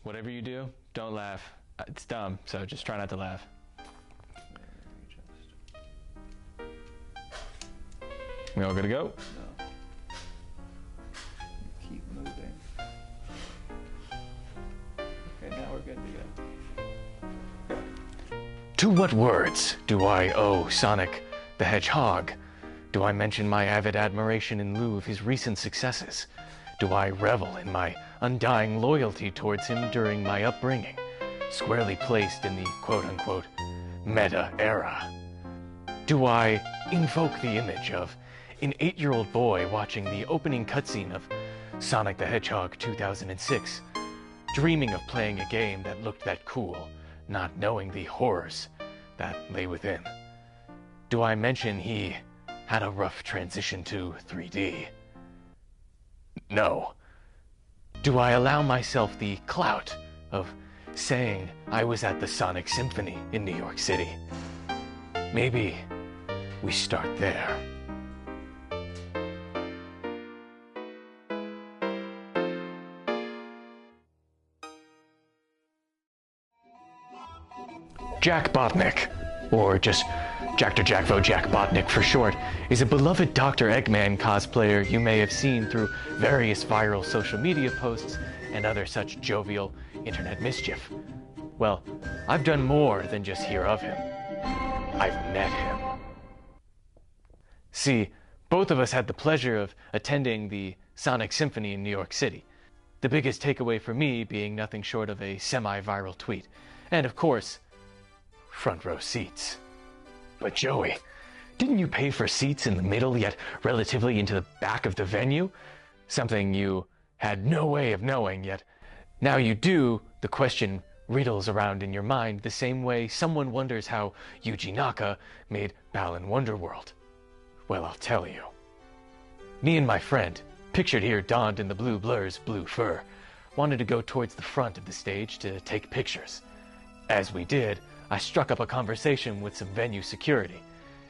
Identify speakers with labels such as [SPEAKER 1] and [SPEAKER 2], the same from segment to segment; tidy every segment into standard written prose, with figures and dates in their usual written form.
[SPEAKER 1] Whatever you do, don't laugh. It's dumb, so just try not to laugh. We all good to go?
[SPEAKER 2] No. Keep moving. Okay, now we're good to go.
[SPEAKER 1] To what words do I owe Sonic the Hedgehog? Do I mention my avid admiration in lieu of his recent successes? Do I revel in my undying loyalty towards him during my upbringing, squarely placed in the quote-unquote meta era? Do I invoke the image of an 8-year-old boy watching the opening cutscene of Sonic the Hedgehog 2006, dreaming of playing a game that looked that cool, not knowing the horrors that lay within? Do I mention he had a rough transition to 3D? No. Do I allow myself the clout of saying I was at the Sonic Symphony in New York City? Maybe we start there. Jack Botnick, or just Jack Botnick for short, is a beloved Dr. Eggman cosplayer you may have seen through various viral social media posts and other such jovial internet mischief. Well, I've done more than just hear of him. I've met him. See, both of us had the pleasure of attending the Sonic Symphony in New York City. The biggest takeaway for me being nothing short of a semi-viral tweet. And of course, front row seats. But Joey, didn't you pay for seats in the middle yet relatively into the back of the venue? Something you had no way of knowing, yet now you do. The question riddles around in your mind the same way someone wonders how Yuji Naka made Balan Wonderworld. Well, I'll tell you. Me and my friend, pictured here donned in the blue blur's blue fur, wanted to go towards the front of the stage to take pictures. As we did, I struck up a conversation with some venue security,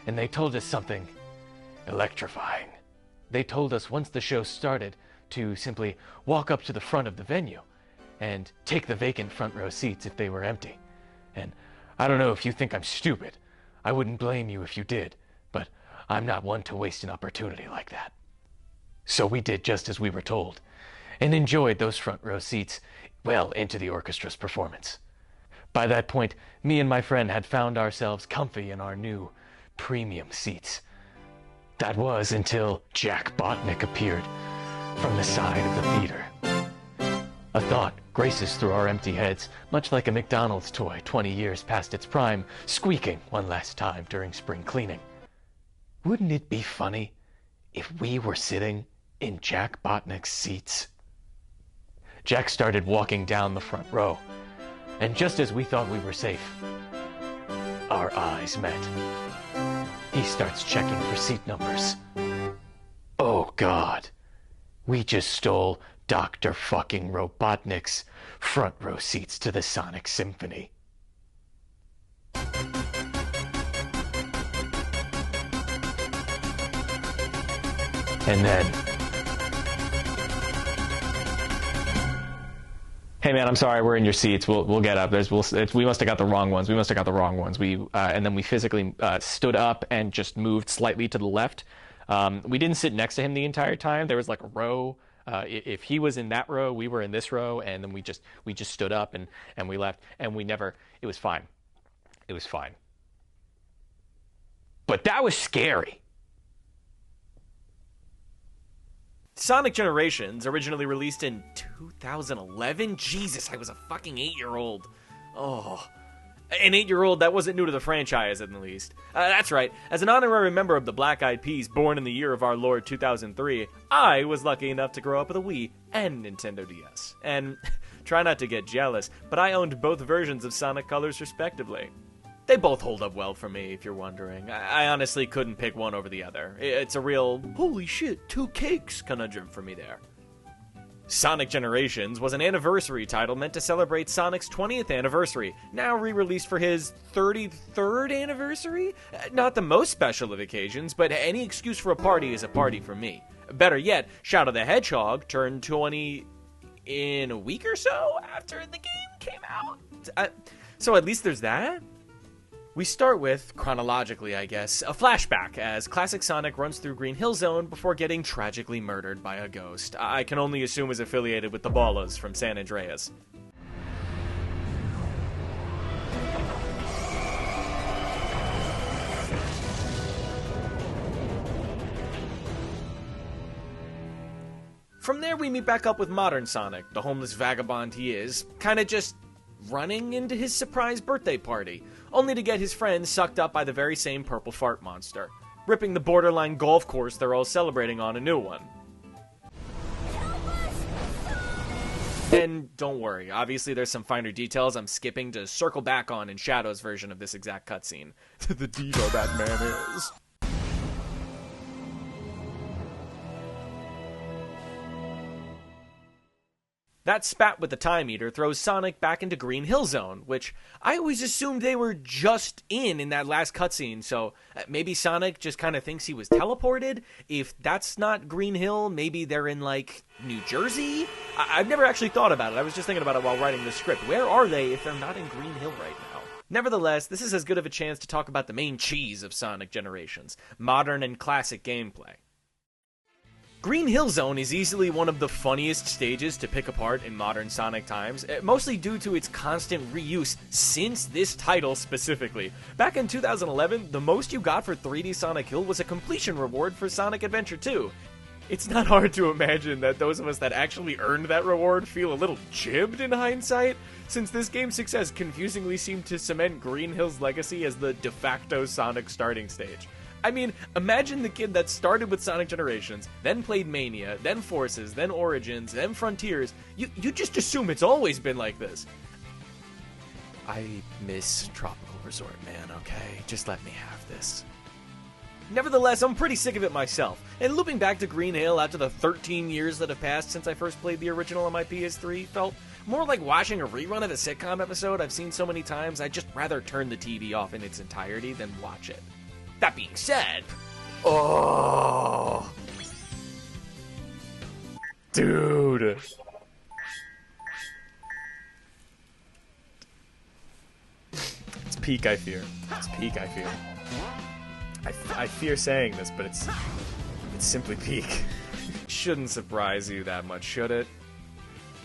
[SPEAKER 1] and they told us something electrifying. They told us once the show started to simply walk up to the front of the venue and take the vacant front row seats if they were empty. And I don't know if you think I'm stupid. I wouldn't blame you if you did, but I'm not one to waste an opportunity like that. So we did just as we were told, and enjoyed those front row seats well into the orchestra's performance. By that point, me and my friend had found ourselves comfy in our new premium seats. That was until Jack Botnick appeared from the side of the theater. A thought graces through our empty heads, much like a McDonald's toy 20 years past its prime, squeaking one last time during spring cleaning. Wouldn't it be funny if we were sitting in Jack Botnick's seats? Jack started walking down the front row, and just as we thought we were safe, our eyes met. He starts checking for seat numbers. Oh God, we just stole Dr. fucking Robotnik's front row seats to the Sonic Symphony. And then, hey man, I'm sorry, we're in your seats. We'll get up. We must have got the wrong ones. And then we physically stood up and just moved slightly to the left. We didn't sit next to him the entire time. There was like a row. If he was in that row, we were in this row, and then we just stood up and we left, and we never. It was fine. It was fine. But that was scary.
[SPEAKER 3] Sonic Generations, originally released in 2011? Jesus, I was a fucking 8-year-old. Oh. An 8-year-old that wasn't new to the franchise, at the least. That's right. As an honorary member of the Black Eyed Peas, born in the year of our Lord 2003, I was lucky enough to grow up with a Wii and Nintendo DS. And try not to get jealous, but I owned both versions of Sonic Colors respectively. They both hold up well for me, if you're wondering. I honestly couldn't pick one over the other. It's a real, holy shit, 2 cakes conundrum for me there. Sonic Generations was an anniversary title meant to celebrate Sonic's 20th anniversary, now re-released for his 33rd anniversary? Not the most special of occasions, but any excuse for a party is a party for me. Better yet, Shadow the Hedgehog turned 20 in a week or so after the game came out. So at least there's that. We start with, chronologically I guess, a flashback as classic Sonic runs through Green Hill Zone before getting tragically murdered by a ghost. I can only assume is affiliated with the Ballas from San Andreas. From there, we meet back up with modern Sonic, the homeless vagabond he is, kinda just running into his surprise birthday party, only to get his friends sucked up by the very same purple fart monster, ripping the borderline golf course they're all celebrating on a new one. And don't worry, obviously there's some finer details I'm skipping to circle back on in Shadow's version of this exact cutscene. The diva that man is. That spat with the Time Eater throws Sonic back into Green Hill Zone, which I always assumed they were just in that last cutscene, so maybe Sonic just kind of thinks he was teleported? If that's not Green Hill, maybe they're in, like, New Jersey? I've never actually thought about it. I was just thinking about it while writing the script. Where are they if they're not in Green Hill right now? Nevertheless, this is as good of a chance to talk about the main cheese of Sonic Generations, modern and classic gameplay. Green Hill Zone is easily one of the funniest stages to pick apart in modern Sonic times, mostly due to its constant reuse since this title specifically. Back in 2011, the most you got for 3D Sonic Hill was a completion reward for Sonic Adventure 2. It's not hard to imagine that those of us that actually earned that reward feel a little jibbed in hindsight, since this game's success confusingly seemed to cement Green Hill's legacy as the de facto Sonic starting stage. I mean, imagine the kid that started with Sonic Generations, then played Mania, then Forces, then Origins, then Frontiers. You just assume it's always been like this. I miss Tropical Resort, man, okay? Just let me have this. Nevertheless, I'm pretty sick of it myself, and looping back to Green Hill after the 13 years that have passed since I first played the original on my PS3 felt more like watching a rerun of a sitcom episode I've seen so many times I'd just rather turn the TV off in its entirety than watch it. That being said, oh, dude, it's peak. I fear. It's peak. I fear. I fear saying this, but it's simply peak. Shouldn't surprise you that much, should it?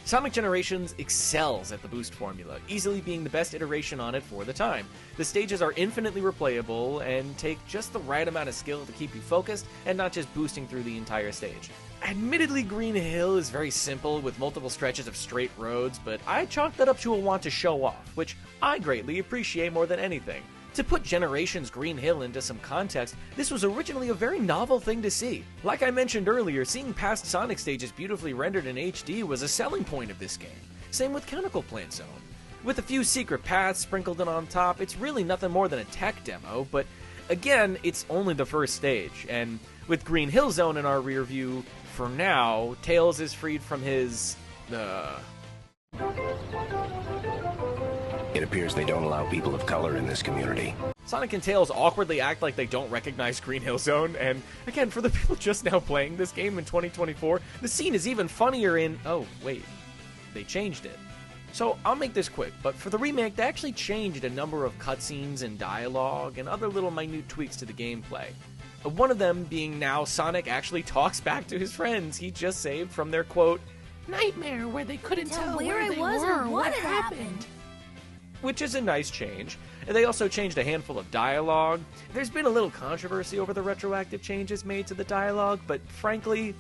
[SPEAKER 3] Sonic Generations excels at the boost formula, easily being the best iteration on it for the time. The stages are infinitely replayable and take just the right amount of skill to keep you focused and not just boosting through the entire stage. Admittedly, Green Hill is very simple with multiple stretches of straight roads, but I chalk that up to a want to show off, which I greatly appreciate more than anything. To put Generations Green Hill into some context, this was originally a very novel thing to see. Like I mentioned earlier, seeing past Sonic stages beautifully rendered in HD was a selling point of this game. Same with Chemical Plant Zone. With a few secret paths sprinkled in on top, it's really nothing more than a tech demo, but again, it's only the first stage, and with Green Hill Zone in our rear view, for now, Tails is freed from his,
[SPEAKER 4] It appears they don't allow people of color in this community.
[SPEAKER 3] Sonic and Tails awkwardly act like they don't recognize Green Hill Zone, and again, for the people just now playing this game in 2024, the scene is even funnier in... Oh, wait. They changed it. So, I'll make this quick, but for the remake, they actually changed a number of cutscenes and dialogue and other little minute tweaks to the gameplay. One of them being now Sonic actually talks back to his friends he just saved from their, quote, nightmare where they couldn't tell where they were or what happened. Which is a nice change. They also changed a handful of dialogue. There's been a little controversy over the retroactive changes made to the dialogue, but frankly,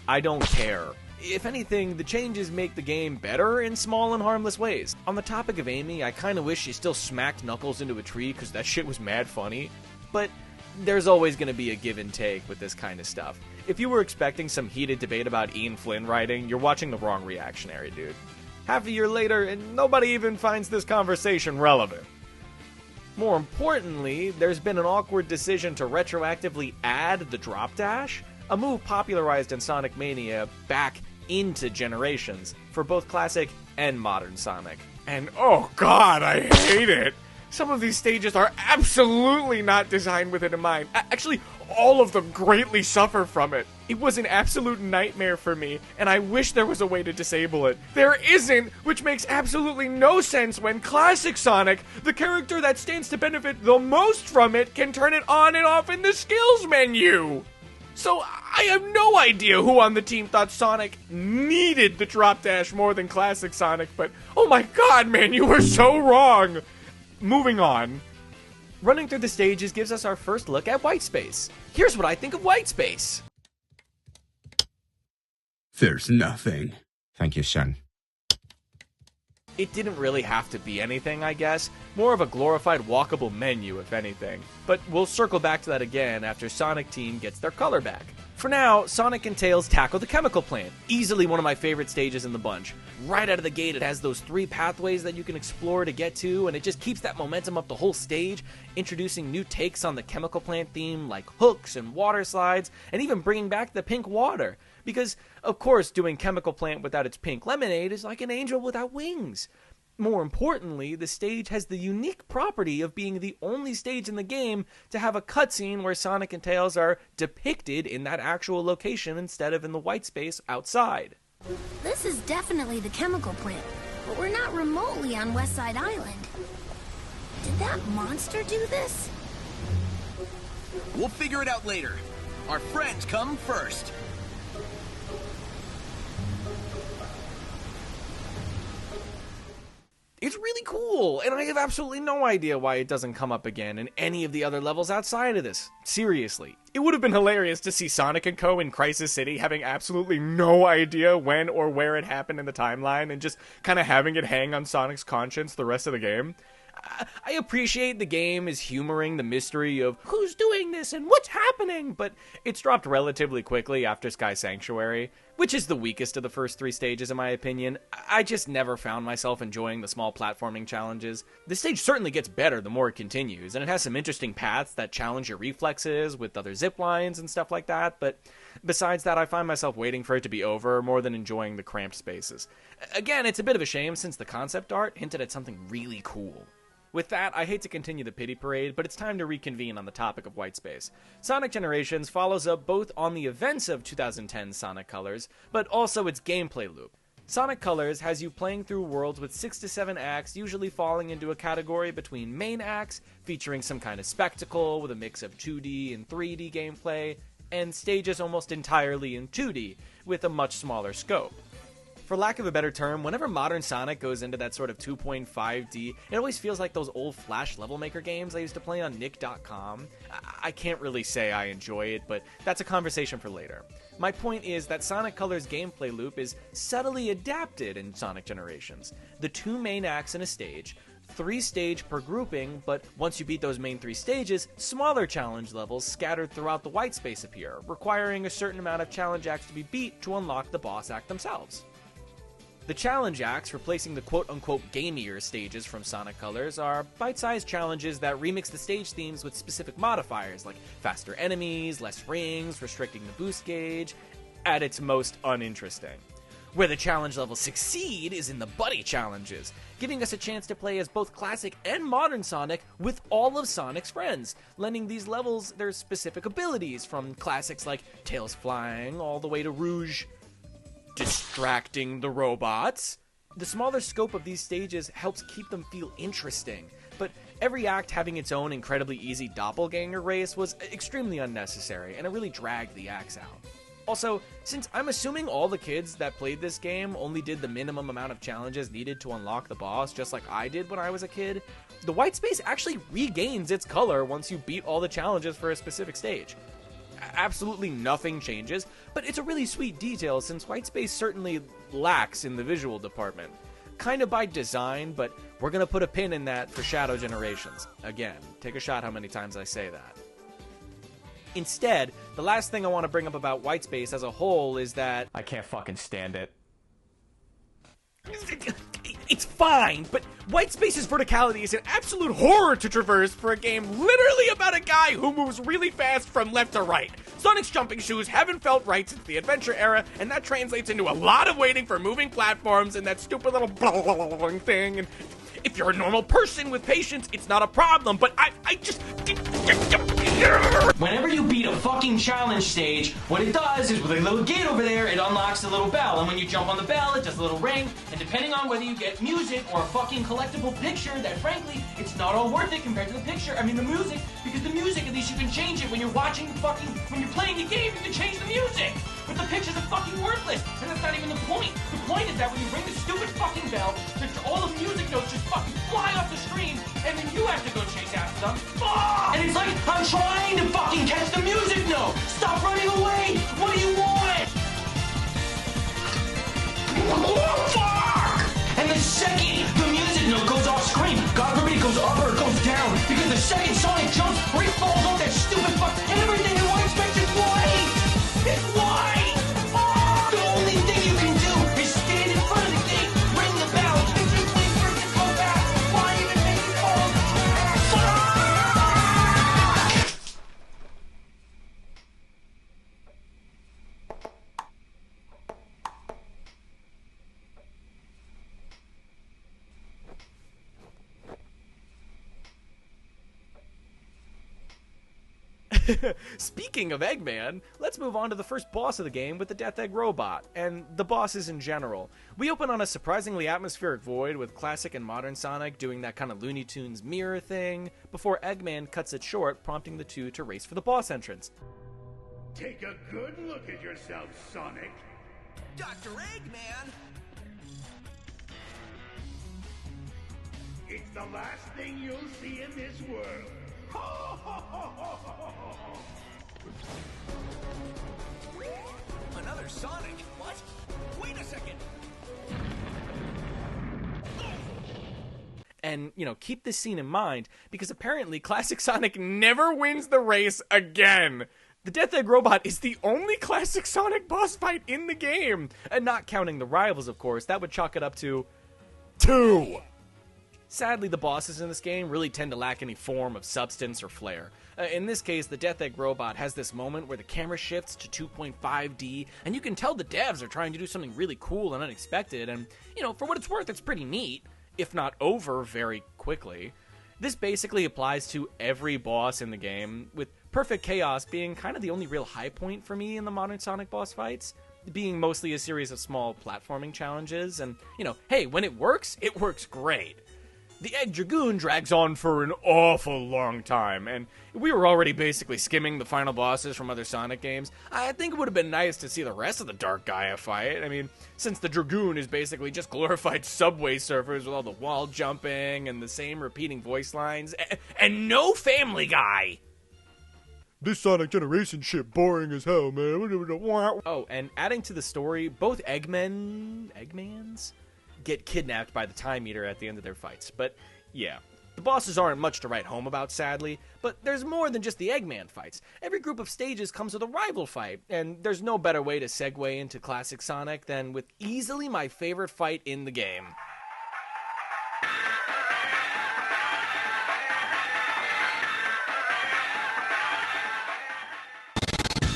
[SPEAKER 3] I don't care. If anything, the changes make the game better in small and harmless ways. On the topic of Amy, I kinda wish she still smacked Knuckles into a tree because that shit was mad funny, but there's always gonna be a give and take with this kind of stuff. If you were expecting some heated debate about Ian Flynn writing, you're watching the wrong reactionary, dude. Half a year later, and nobody even finds this conversation relevant. More importantly, there's been an awkward decision to retroactively add the drop dash, a move popularized in Sonic Mania, back into Generations, for both classic and modern Sonic. And oh god, I hate it! Some of these stages are absolutely not designed with it in mind. Actually, all of them greatly suffer from it. It was an absolute nightmare for me, and I wish there was a way to disable it. There isn't, which makes absolutely no sense when Classic Sonic, the character that stands to benefit the most from it, can turn it on and off in the skills menu. So I have no idea who on the team thought Sonic needed the drop dash more than Classic Sonic, but oh my god, man, you were so wrong. Moving on. Running through the stages gives us our first look at White Space. Here's what I think of White Space.
[SPEAKER 5] There's nothing.
[SPEAKER 6] Thank you, son.
[SPEAKER 3] It didn't really have to be anything, I guess. More of a glorified walkable menu, if anything. But we'll circle back to that again after Sonic Team gets their color back. For now, Sonic and Tails tackle the chemical plant. Easily one of my favorite stages in the bunch. Right out of the gate, it has those 3 pathways that you can explore to get to, and it just keeps that momentum up the whole stage, introducing new takes on the chemical plant theme, like hooks and water slides, and even bringing back the pink water. Because, of course, doing chemical plant without its pink lemonade is like an angel without wings. More importantly, the stage has the unique property of being the only stage in the game to have a cutscene where Sonic and Tails are depicted in that actual location instead of in the white space outside.
[SPEAKER 7] This is definitely the chemical plant, but we're not remotely on West Side Island. Did that monster do this?
[SPEAKER 8] We'll figure it out later. Our friends come first.
[SPEAKER 3] It's really cool, and I have absolutely no idea why it doesn't come up again in any of the other levels outside of this. Seriously. It would have been hilarious to see Sonic and Co. in Crisis City having absolutely no idea when or where it happened in the timeline and just kind of having it hang on Sonic's conscience the rest of the game. I appreciate the game is humoring the mystery of who's doing this and what's happening, but it's dropped relatively quickly after Sky Sanctuary, which is the weakest of the first 3 stages in my opinion. I just never found myself enjoying the small platforming challenges. The stage certainly gets better the more it continues, and it has some interesting paths that challenge your reflexes with other zip lines and stuff like that, but besides that I find myself waiting for it to be over more than enjoying the cramped spaces. Again, it's a bit of a shame since the concept art hinted at something really cool. With that, I hate to continue the pity parade, but it's time to reconvene on the topic of white space. Sonic Generations follows up both on the events of 2010 Sonic Colors, but also its gameplay loop. Sonic Colors has you playing through worlds with 6 to 7 acts, usually falling into a category between main acts, featuring some kind of spectacle with a mix of 2D and 3D gameplay, and stages almost entirely in 2D, with a much smaller scope. For lack of a better term, whenever modern Sonic goes into that sort of 2.5D, it always feels like those old Flash level maker games I used to play on Nick.com. I can't really say I enjoy it, but that's a conversation for later. My point is that Sonic Colors' gameplay loop is subtly adapted in Sonic Generations. The 2 main acts in a stage, 3 stage per grouping, but once you beat those main 3 stages, smaller challenge levels scattered throughout the white space appear, requiring a certain amount of challenge acts to be beat to unlock the boss act themselves. The challenge acts, replacing the quote-unquote gamier stages from Sonic Colors, are bite-sized challenges that remix the stage themes with specific modifiers, like faster enemies, less rings, restricting the boost gauge, at its most uninteresting. Where the challenge levels succeed is in the buddy challenges, giving us a chance to play as both classic and modern Sonic with all of Sonic's friends, lending these levels their specific abilities, from classics like Tails flying all the way to Rouge distracting the robots. The smaller scope of these stages helps keep them feel interesting, but every act having its own incredibly easy doppelganger race was extremely unnecessary, and it really dragged the acts out. Also, since I'm assuming all the kids that played this game only did the minimum amount of challenges needed to unlock the boss, just like I did when I was a kid, the white space actually regains its color once you beat all the challenges for a specific stage. Absolutely nothing changes, but it's a really sweet detail since white space certainly lacks in the visual department. Kind of by design, but we're gonna put a pin in that for Shadow Generations. Again, take a shot how many times I say that. Instead, the last thing I want to bring up about white space as a whole is that
[SPEAKER 2] I can't fucking stand it.
[SPEAKER 3] It's fine, but white space's verticality is an absolute horror to traverse for a game literally about a guy who moves really fast from left to right. Sonic's jumping shoes haven't felt right since the adventure era, and that translates into a lot of waiting for moving platforms and that stupid little thing, and If you're a normal person with patience, it's not a problem, but I just...
[SPEAKER 6] Whenever you beat a fucking challenge stage, what it does is with a little gate over there, it unlocks a little bell, and when you jump on the bell, it does a little ring, and depending on whether you get music or a fucking collectible picture, that frankly, it's not all worth it compared to the picture, I mean the music, because the music, at least you can change it when you're watching the fucking, when you're playing the game, you can change the music! But the pictures are fucking worthless, and that's not even the point. The point is that when you ring the stupid fucking bell, all the music notes just fucking fly off the screen, and then you have to go chase after them. Fuck! And it's like, I'm trying to fucking catch the music note! Stop running away! What do you want? Oh, fuck! And the second the music note goes off screen, God forbid it goes up or it goes down, because the second Sonic jumps or he falls off that stupid fuck, everything in one expects is white! It's white! Oh! The only thing you can do is stand in front of the gate, ring the bell, and just wait for it to go back. Why even make it fall on the track?
[SPEAKER 3] Speaking of Eggman, let's move on to the first boss of the game with the Death Egg Robot, and the bosses in general. We open on a surprisingly atmospheric void with classic and modern Sonic doing that kind of Looney Tunes mirror thing, before Eggman cuts it short, prompting the two to race for the boss entrance.
[SPEAKER 9] Take a good look at yourself, Sonic.
[SPEAKER 8] Dr. Eggman!
[SPEAKER 9] It's the last thing you'll see in this world.
[SPEAKER 8] Another Sonic? What? Wait a second!
[SPEAKER 3] And, keep this scene in mind, because apparently Classic Sonic never wins the race again! The Death Egg Robot is the only Classic Sonic boss fight in the game! And not counting the rivals, of course, that would chalk it up to 2! Sadly, the bosses in this game really tend to lack any form of substance or flair. In this case, the Death Egg Robot has this moment where the camera shifts to 2.5D, and you can tell the devs are trying to do something really cool and unexpected, and, for what it's worth, it's pretty neat, if not over very quickly. This basically applies to every boss in the game, with Perfect Chaos being kind of the only real high point for me in the modern Sonic boss fights, being mostly a series of small platforming challenges, and, hey, when it works great. The Egg Dragoon drags on for an awful long time, and we were already basically skimming the final bosses from other Sonic games. I think it would have been nice to see the rest of the Dark Gaia fight. I mean, since the Dragoon is basically just glorified Subway Surfers with all the wall jumping and the same repeating voice lines, and no Family Guy!
[SPEAKER 10] This Sonic Generation shit boring as hell, man.
[SPEAKER 3] Oh, and adding to the story, both Eggmans? Get kidnapped by the Time Eater at the end of their fights. But, yeah. The bosses aren't much to write home about, sadly, but there's more than just the Eggman fights. Every group of stages comes with a rival fight, and there's no better way to segue into classic Sonic than with easily my favorite fight in the game.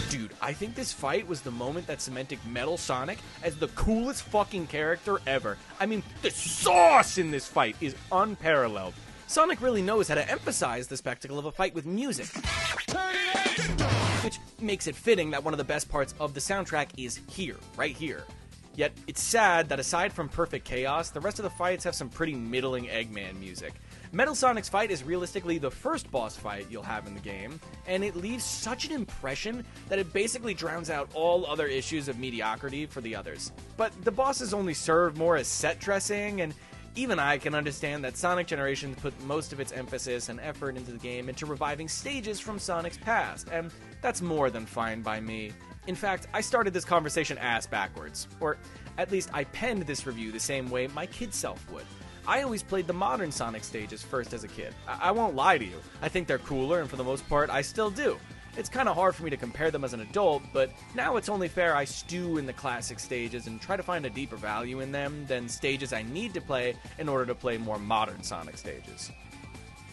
[SPEAKER 3] Dude, I think this fight was the moment that cemented Metal Sonic as the coolest fucking character ever. I mean, the sauce in this fight is unparalleled. Sonic really knows how to emphasize the spectacle of a fight with music, which makes it fitting that one of the best parts of the soundtrack is here, right here. Yet, it's sad that aside from Perfect Chaos, the rest of the fights have some pretty middling Eggman music. Metal Sonic's fight is realistically the first boss fight you'll have in the game, and it leaves such an impression that it basically drowns out all other issues of mediocrity for the others. But the bosses only serve more as set dressing, and even I can understand that Sonic Generations put most of its emphasis and effort into the game into reviving stages from Sonic's past, and that's more than fine by me. In fact, I started this conversation ass backwards, or at least I penned this review the same way my kid self would. I always played the modern Sonic stages first as a kid. I won't lie to you. I think they're cooler, and for the most part, I still do. It's kind of hard for me to compare them as an adult, but now it's only fair I stew in the classic stages and try to find a deeper value in them than stages I need to play in order to play more modern Sonic stages.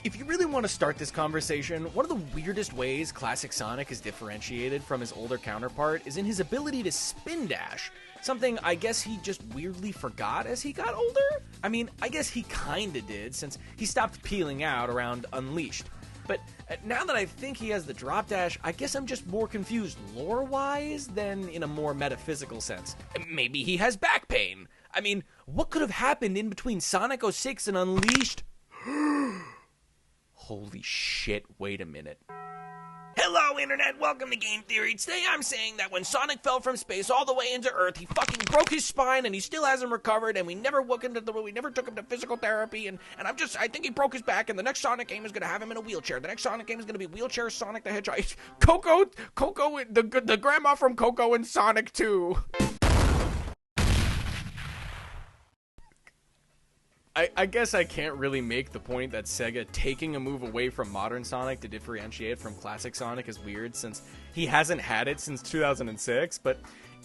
[SPEAKER 3] If you really want to start this conversation, one of the weirdest ways classic Sonic is differentiated from his older counterpart is in his ability to spin dash. Something I guess he just weirdly forgot as he got older? I mean, I guess he kinda did, since he stopped peeling out around Unleashed. But now that I think he has the drop dash, I guess I'm just more confused lore-wise than in a more metaphysical sense. Maybe he has back pain. I mean, what could have happened in between Sonic 06 and Unleashed? Holy shit, wait a minute. Hello, Internet! Welcome to Game Theory. Today I'm saying that when Sonic fell from space all the way into Earth, he fucking broke his spine and he still hasn't recovered, and we never took him to physical therapy, and I think he broke his back, and the next Sonic game is gonna have him in a wheelchair. The next Sonic game is gonna be Wheelchair Sonic the Hedgehog. Coco, the grandma from Coco and Sonic 2. I guess I can't really make the point that Sega taking a move away from modern Sonic to differentiate from classic Sonic is weird, since he hasn't had it since 2006, but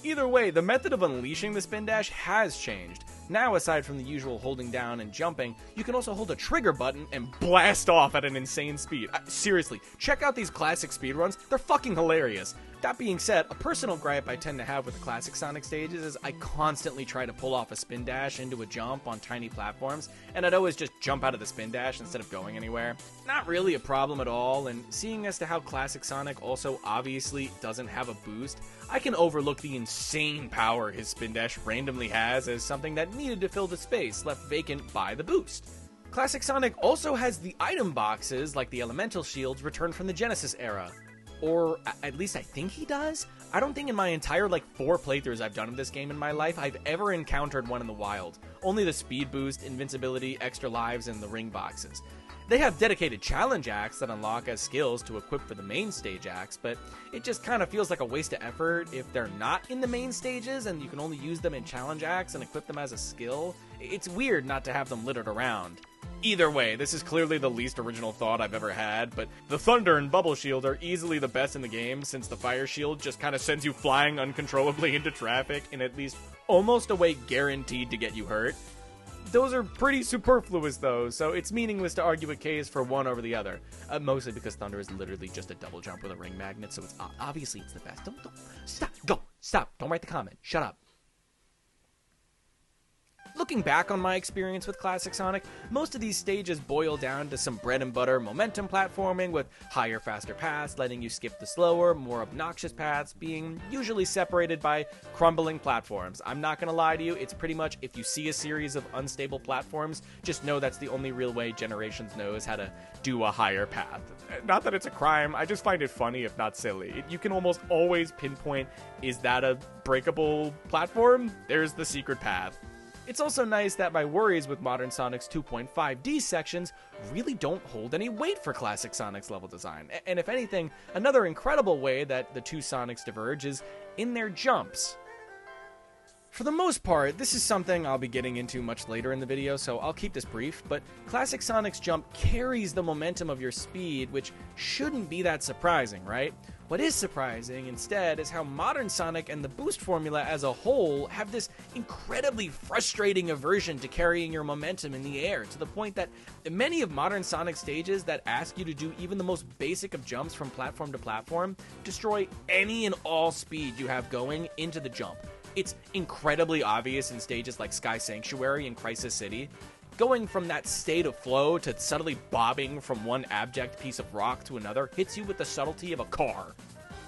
[SPEAKER 3] either way, the method of unleashing the spin dash has changed. Now, aside from the usual holding down and jumping, you can also hold a trigger button and blast off at an insane speed. Seriously, check out these classic speedruns, they're fucking hilarious. That being said, a personal gripe I tend to have with the classic Sonic stages is I constantly try to pull off a spin dash into a jump on tiny platforms, and I'd always just jump out of the spin dash instead of going anywhere. Not really a problem at all, and seeing as to how classic Sonic also obviously doesn't have a boost, I can overlook the insane power his spin dash randomly has as something that needed to fill the space left vacant by the boost. Classic Sonic also has the item boxes, like the elemental shields, returned from the Genesis era. Or at least I think he does? I don't think in my entire 4 playthroughs I've done of this game in my life I've ever encountered one in the wild. Only the speed boost, invincibility, extra lives, and the ring boxes. They have dedicated challenge acts that unlock as skills to equip for the main stage acts, but it just kind of feels like a waste of effort if they're not in the main stages and you can only use them in challenge acts and equip them as a skill. It's weird not to have them littered around. Either way, this is clearly the least original thought I've ever had, but the Thunder and Bubble Shield are easily the best in the game, since the Fire Shield just kind of sends you flying uncontrollably into traffic in at least almost a way guaranteed to get you hurt. Those are pretty superfluous though, so it's meaningless to argue a case for one over the other. Mostly because Thunder is literally just a double jump with a ring magnet, so it's obviously it's the best. Stop, don't write the comment, shut up. Looking back on my experience with Classic Sonic, most of these stages boil down to some bread and butter momentum platforming with higher, faster paths letting you skip the slower, more obnoxious paths being usually separated by crumbling platforms. I'm not gonna lie to you, it's pretty much if you see a series of unstable platforms, just know that's the only real way Generations knows how to do a higher path. Not that it's a crime, I just find it funny if not silly. You can almost always pinpoint, is that a breakable platform? There's the secret path. It's also nice that my worries with modern Sonic's 2.5D sections really don't hold any weight for classic Sonic's level design. And if anything, another incredible way that the two Sonics diverge is in their jumps. For the most part, this is something I'll be getting into much later in the video, so I'll keep this brief, but classic Sonic's jump carries the momentum of your speed, which shouldn't be that surprising, right? What is surprising, instead, is how modern Sonic and the boost formula as a whole have this incredibly frustrating aversion to carrying your momentum in the air, to the point that many of modern Sonic stages that ask you to do even the most basic of jumps from platform to platform destroy any and all speed you have going into the jump. It's incredibly obvious in stages like Sky Sanctuary and Crisis City. Going from that state of flow to subtly bobbing from one abject piece of rock to another hits you with the subtlety of a car.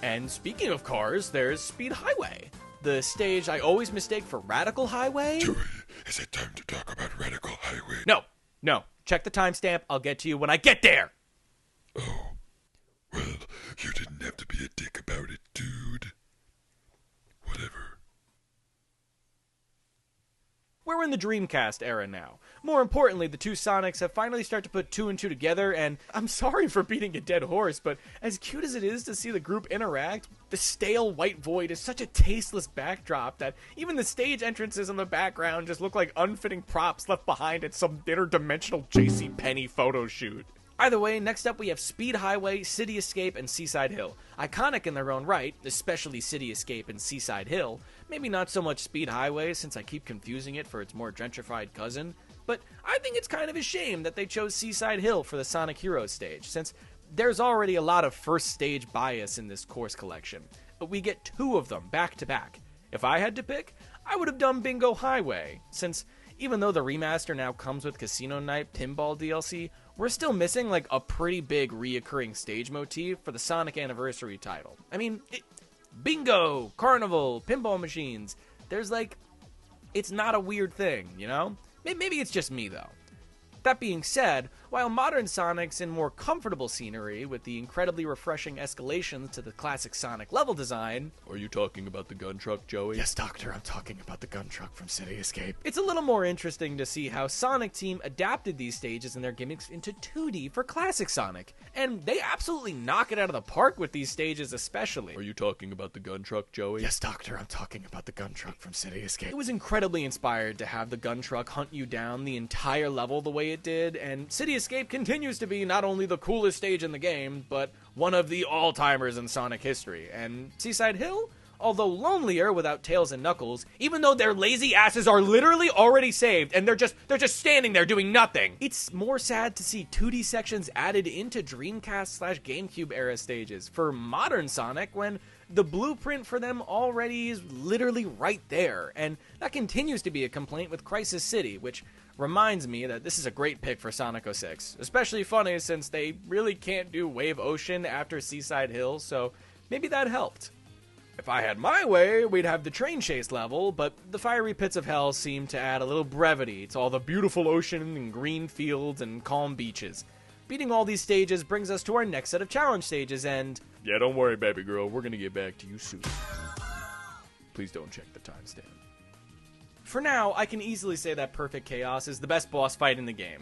[SPEAKER 3] And speaking of cars, there's Speed Highway, the stage I always mistake for Radical Highway.
[SPEAKER 10] Joey, is it time to talk about Radical Highway?
[SPEAKER 3] No. Check the timestamp. I'll get to you when I get there.
[SPEAKER 10] Oh, well, you didn't have to be a dick about it, dude. Whatever.
[SPEAKER 3] We're in the Dreamcast era now. More importantly, the two Sonics have finally started to put 2 and 2 together, and I'm sorry for beating a dead horse, but as cute as it is to see the group interact, the stale white void is such a tasteless backdrop that even the stage entrances in the background just look like unfitting props left behind at some interdimensional JCPenney photo shoot. Either way, next up we have Speed Highway, City Escape, and Seaside Hill. Iconic in their own right, especially City Escape and Seaside Hill. Maybe not so much Speed Highway, since I keep confusing it for its more gentrified cousin. But I think it's kind of a shame that they chose Seaside Hill for the Sonic Heroes stage, since there's already a lot of first stage bias in this course collection. But we get 2 of them back to back. If I had to pick, I would have done Bingo Highway, since even though the remaster now comes with Casino Night Pinball DLC, we're still missing like a pretty big reoccurring stage motif for the Sonic Anniversary title. I mean, bingo, carnival, pinball machines. There's like, it's not a weird thing, you know? Maybe it's just me though. That being said, while modern Sonic's in more comfortable scenery with the incredibly refreshing escalations to the classic Sonic level design...
[SPEAKER 2] Are you talking about the gun truck, Joey?
[SPEAKER 3] Yes, Doctor, I'm talking about the gun truck from City Escape. It's a little more interesting to see how Sonic Team adapted these stages and their gimmicks into 2D for classic Sonic. And they absolutely knock it out of the park with these stages especially.
[SPEAKER 2] Are you talking about the gun truck, Joey?
[SPEAKER 3] Yes, Doctor, I'm talking about the gun truck from City Escape. It was incredibly inspired to have the gun truck hunt you down the entire level the way it did, and City Escape continues to be not only the coolest stage in the game, but one of the all-timers in Sonic history. And Seaside Hill, although lonelier without Tails and Knuckles, even though their lazy asses are literally already saved and they're just standing there doing nothing. It's more sad to see 2D sections added into Dreamcast/GameCube era stages for modern Sonic when the blueprint for them already is literally right there, and that continues to be a complaint with Crisis City, which reminds me that this is a great pick for Sonic 06. Especially funny since they really can't do Wave Ocean after Seaside Hill, so maybe that helped. If I had my way, we'd have the train chase level, but the fiery pits of hell seem to add a little brevity to all the beautiful ocean and green fields and calm beaches. Beating all these stages brings us to our next set of challenge stages, and...
[SPEAKER 2] Yeah, don't worry, baby girl. We're gonna get back to you soon. Please don't check the timestamp.
[SPEAKER 3] For now, I can easily say that Perfect Chaos is the best boss fight in the game.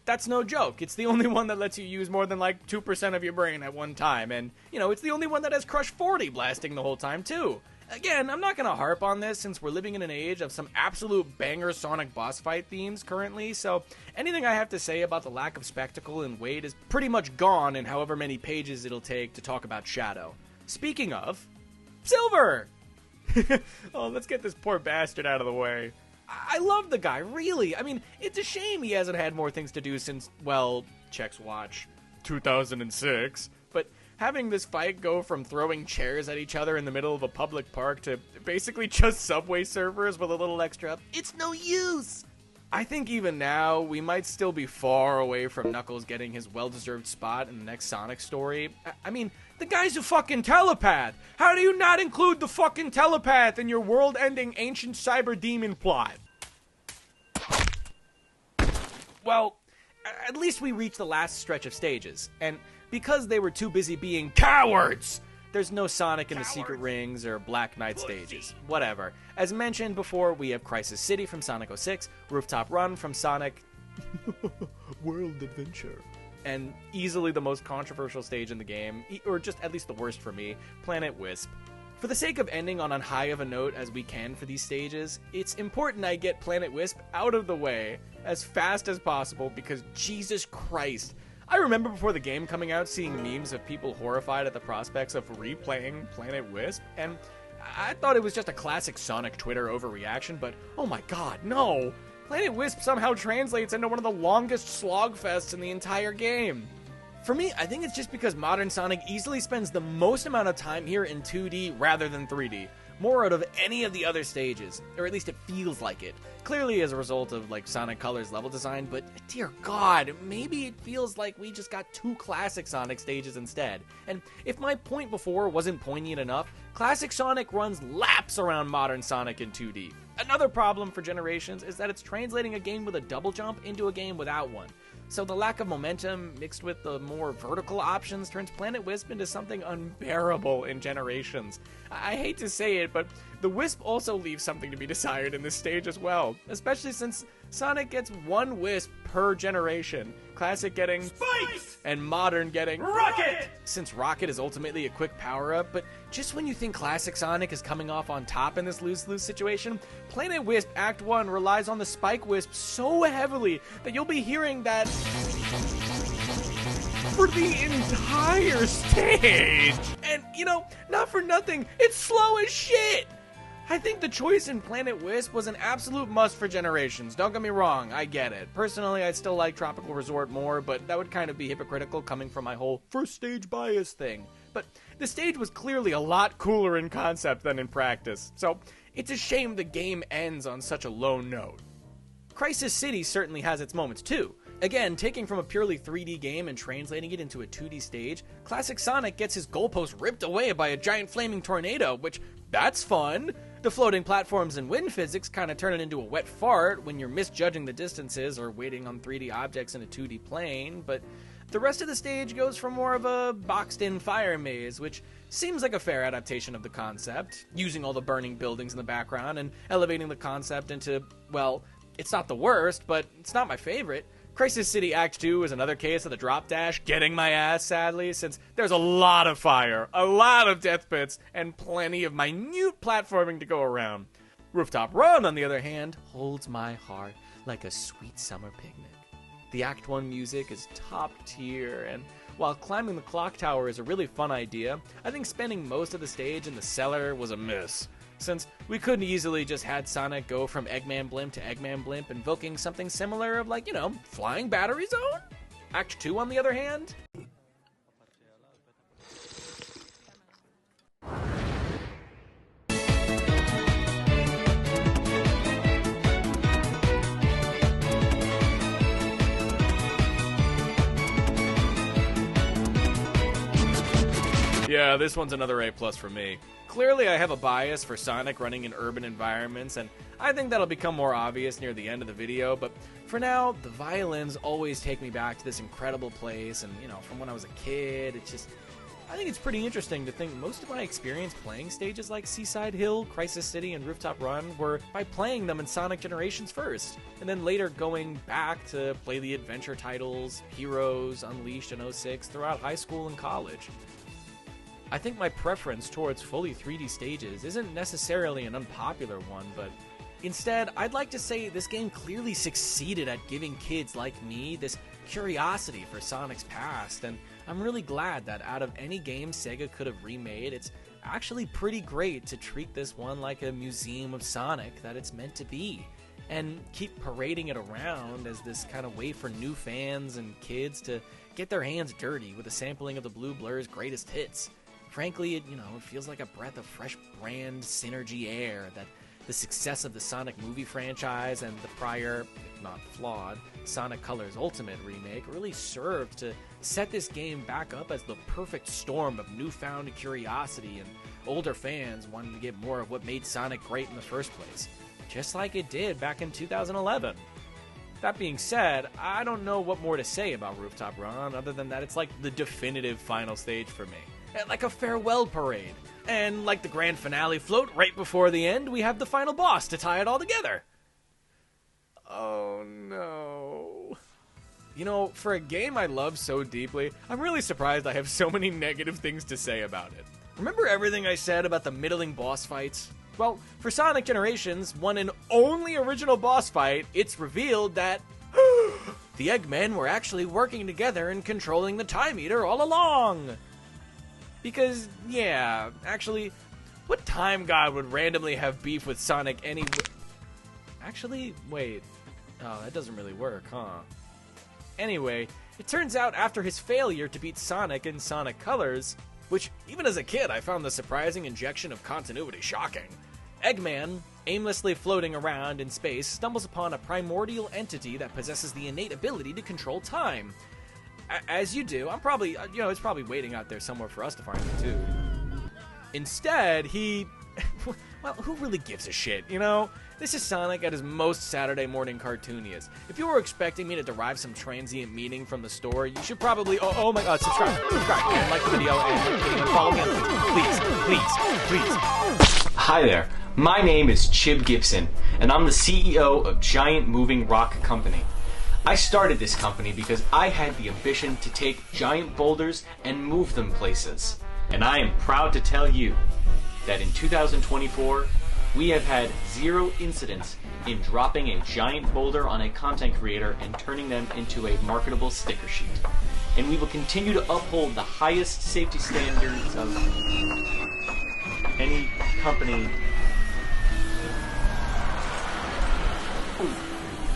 [SPEAKER 3] That's no joke. It's the only one that lets you use more than like 2% of your brain at one time, and, you know, it's the only one that has Crush 40 blasting the whole time, too. Again, I'm not going to harp on this since we're living in an age of some absolute banger Sonic boss fight themes currently, so anything I have to say about the lack of spectacle and weight is pretty much gone in however many pages it'll take to talk about Shadow. Speaking of, Silver! Oh, let's get this poor bastard out of the way. I love the guy, really. I mean, it's a shame he hasn't had more things to do since, well, checks watch, 2006. But having this fight go from throwing chairs at each other in the middle of a public park to basically just Subway surfers with a little extra, it's no use. I think even now, we might still be far away from Knuckles getting his well-deserved spot in the next Sonic story. I mean, the guy's a fucking telepath! How do you not include the fucking telepath in your world-ending ancient cyber demon plot? Well, at least we reached the last stretch of stages, and because they were too busy being cowards, there's no Sonic in the Secret Rings or Black Knight stages. Whatever. As mentioned before, we have Crisis City from Sonic 06, Rooftop Run from Sonic
[SPEAKER 2] World Adventure,
[SPEAKER 3] and easily the most controversial stage in the game, or just at least the worst for me, Planet Wisp. For the sake of ending on high of a note as we can for these stages, it's important I get Planet Wisp out of the way as fast as possible because Jesus Christ, I remember before the game coming out seeing memes of people horrified at the prospects of replaying Planet Wisp, and I thought it was just a classic Sonic Twitter overreaction, but oh my god, no! Planet Wisp somehow translates into one of the longest slogfests in the entire game. For me, I think it's just because modern Sonic easily spends the most amount of time here in 2D rather than 3D. More out of any of the other stages, or at least it feels like it. Clearly as a result of, like, Sonic Colors level design, but dear god, maybe it feels like we just got two classic Sonic stages instead. And if my point before wasn't poignant enough, classic Sonic runs laps around modern Sonic in 2D. Another problem for Generations is that it's translating a game with a double jump into a game without one. So the lack of momentum mixed with the more vertical options turns Planet Wisp into something unbearable in Generations. I hate to say it, but the Wisp also leaves something to be desired in this stage as well, especially since Sonic gets one Wisp per generation, Classic getting Spikes, and Modern getting Rocket! Since Rocket is ultimately a quick power-up, but just when you think Classic Sonic is coming off on top in this lose-lose situation, Planet Wisp Act 1 relies on the Spike Wisp so heavily that you'll be hearing that for the entire stage! And, you know, not for nothing, it's slow as shit! I think the choice in Planet Wisp was an absolute must for Generations. Don't get me wrong, I get it. Personally, I still like Tropical Resort more, but that would kind of be hypocritical coming from my whole first stage bias thing. But the stage was clearly a lot cooler in concept than in practice, so it's a shame the game ends on such a low note. Crisis City certainly has its moments too. Again, taking from a purely 3D game and translating it into a 2D stage, classic Sonic gets his goalpost ripped away by a giant flaming tornado, which, that's fun. The floating platforms and wind physics kind of turn it into a wet fart when you're misjudging the distances or waiting on 3D objects in a 2D plane, but the rest of the stage goes for more of a boxed-in fire maze, which seems like a fair adaptation of the concept, using all the burning buildings in the background and elevating the concept into, well, it's not the worst, but it's not my favorite. Crisis City Act 2 is another case of the drop dash getting my ass, sadly, since there's a lot of fire, a lot of death pits, and plenty of minute platforming to go around. Rooftop Run, on the other hand, holds my heart like a sweet summer picnic. The Act 1 music is top tier, and while climbing the clock tower is a really fun idea, I think spending most of the stage in the cellar was a miss, since we couldn't easily just had Sonic go from Eggman Blimp to Eggman Blimp, invoking something similar of, like, Flying Battery Zone? Act 2, on the other hand? Yeah, this one's another A+ for me. Clearly I have a bias for Sonic running in urban environments, and I think that'll become more obvious near the end of the video, but for now, the violins always take me back to this incredible place, and, from when I was a kid, I think it's pretty interesting to think most of my experience playing stages like Seaside Hill, Crisis City, and Rooftop Run were by playing them in Sonic Generations first, and then later going back to play the adventure titles, Heroes, Unleashed, and 06 throughout high school and college. I think my preference towards fully 3D stages isn't necessarily an unpopular one, but instead, I'd like to say this game clearly succeeded at giving kids like me this curiosity for Sonic's past, and I'm really glad that out of any game Sega could have remade, it's actually pretty great to treat this one like a museum of Sonic that it's meant to be, and keep parading it around as this kind of way for new fans and kids to get their hands dirty with a sampling of the Blue Blur's greatest hits. Frankly, it feels like a breath of fresh brand synergy air that the success of the Sonic movie franchise and the prior, if not flawed, Sonic Colors Ultimate remake really served to set this game back up as the perfect storm of newfound curiosity and older fans wanting to get more of what made Sonic great in the first place, just like it did back in 2011. That being said, I don't know what more to say about Rooftop Run other than that it's like the definitive final stage for me. Like a farewell parade. And like the grand finale float right before the end, we have the final boss to tie it all together. Oh no. For a game I love so deeply, I'm really surprised I have so many negative things to say about it. Remember everything I said about the middling boss fights? Well, for Sonic Generations, one and only original boss fight, it's revealed that the Eggmen were actually working together and controlling the Time Eater all along. Because, yeah, actually, what time god would randomly have beef with Sonic anyway? Actually, wait. Oh, that doesn't really work, huh? Anyway, it turns out after his failure to beat Sonic in Sonic Colors, which even as a kid I found the surprising injection of continuity shocking, Eggman, aimlessly floating around in space, stumbles upon a primordial entity that possesses the innate ability to control time. As you do, I'm probably, it's probably waiting out there somewhere for us to find it too. Instead, he, well, who really gives a shit, This is Sonic at his most Saturday morning cartooniest. If you were expecting me to derive some transient meaning from the story, you should probably, oh my god, subscribe, and like the video, and follow me on Twitter. Please.
[SPEAKER 11] Hi there, my name is E.G.G.M.E.N, and I'm the CEO of Giant Moving Rock Company. I started this company because I had the ambition to take giant boulders and move them places. And I am proud to tell you that in 2024, we have had 0 incidents in dropping a giant boulder on a content creator and turning them into a marketable sticker sheet. And we will continue to uphold the highest safety standards of any company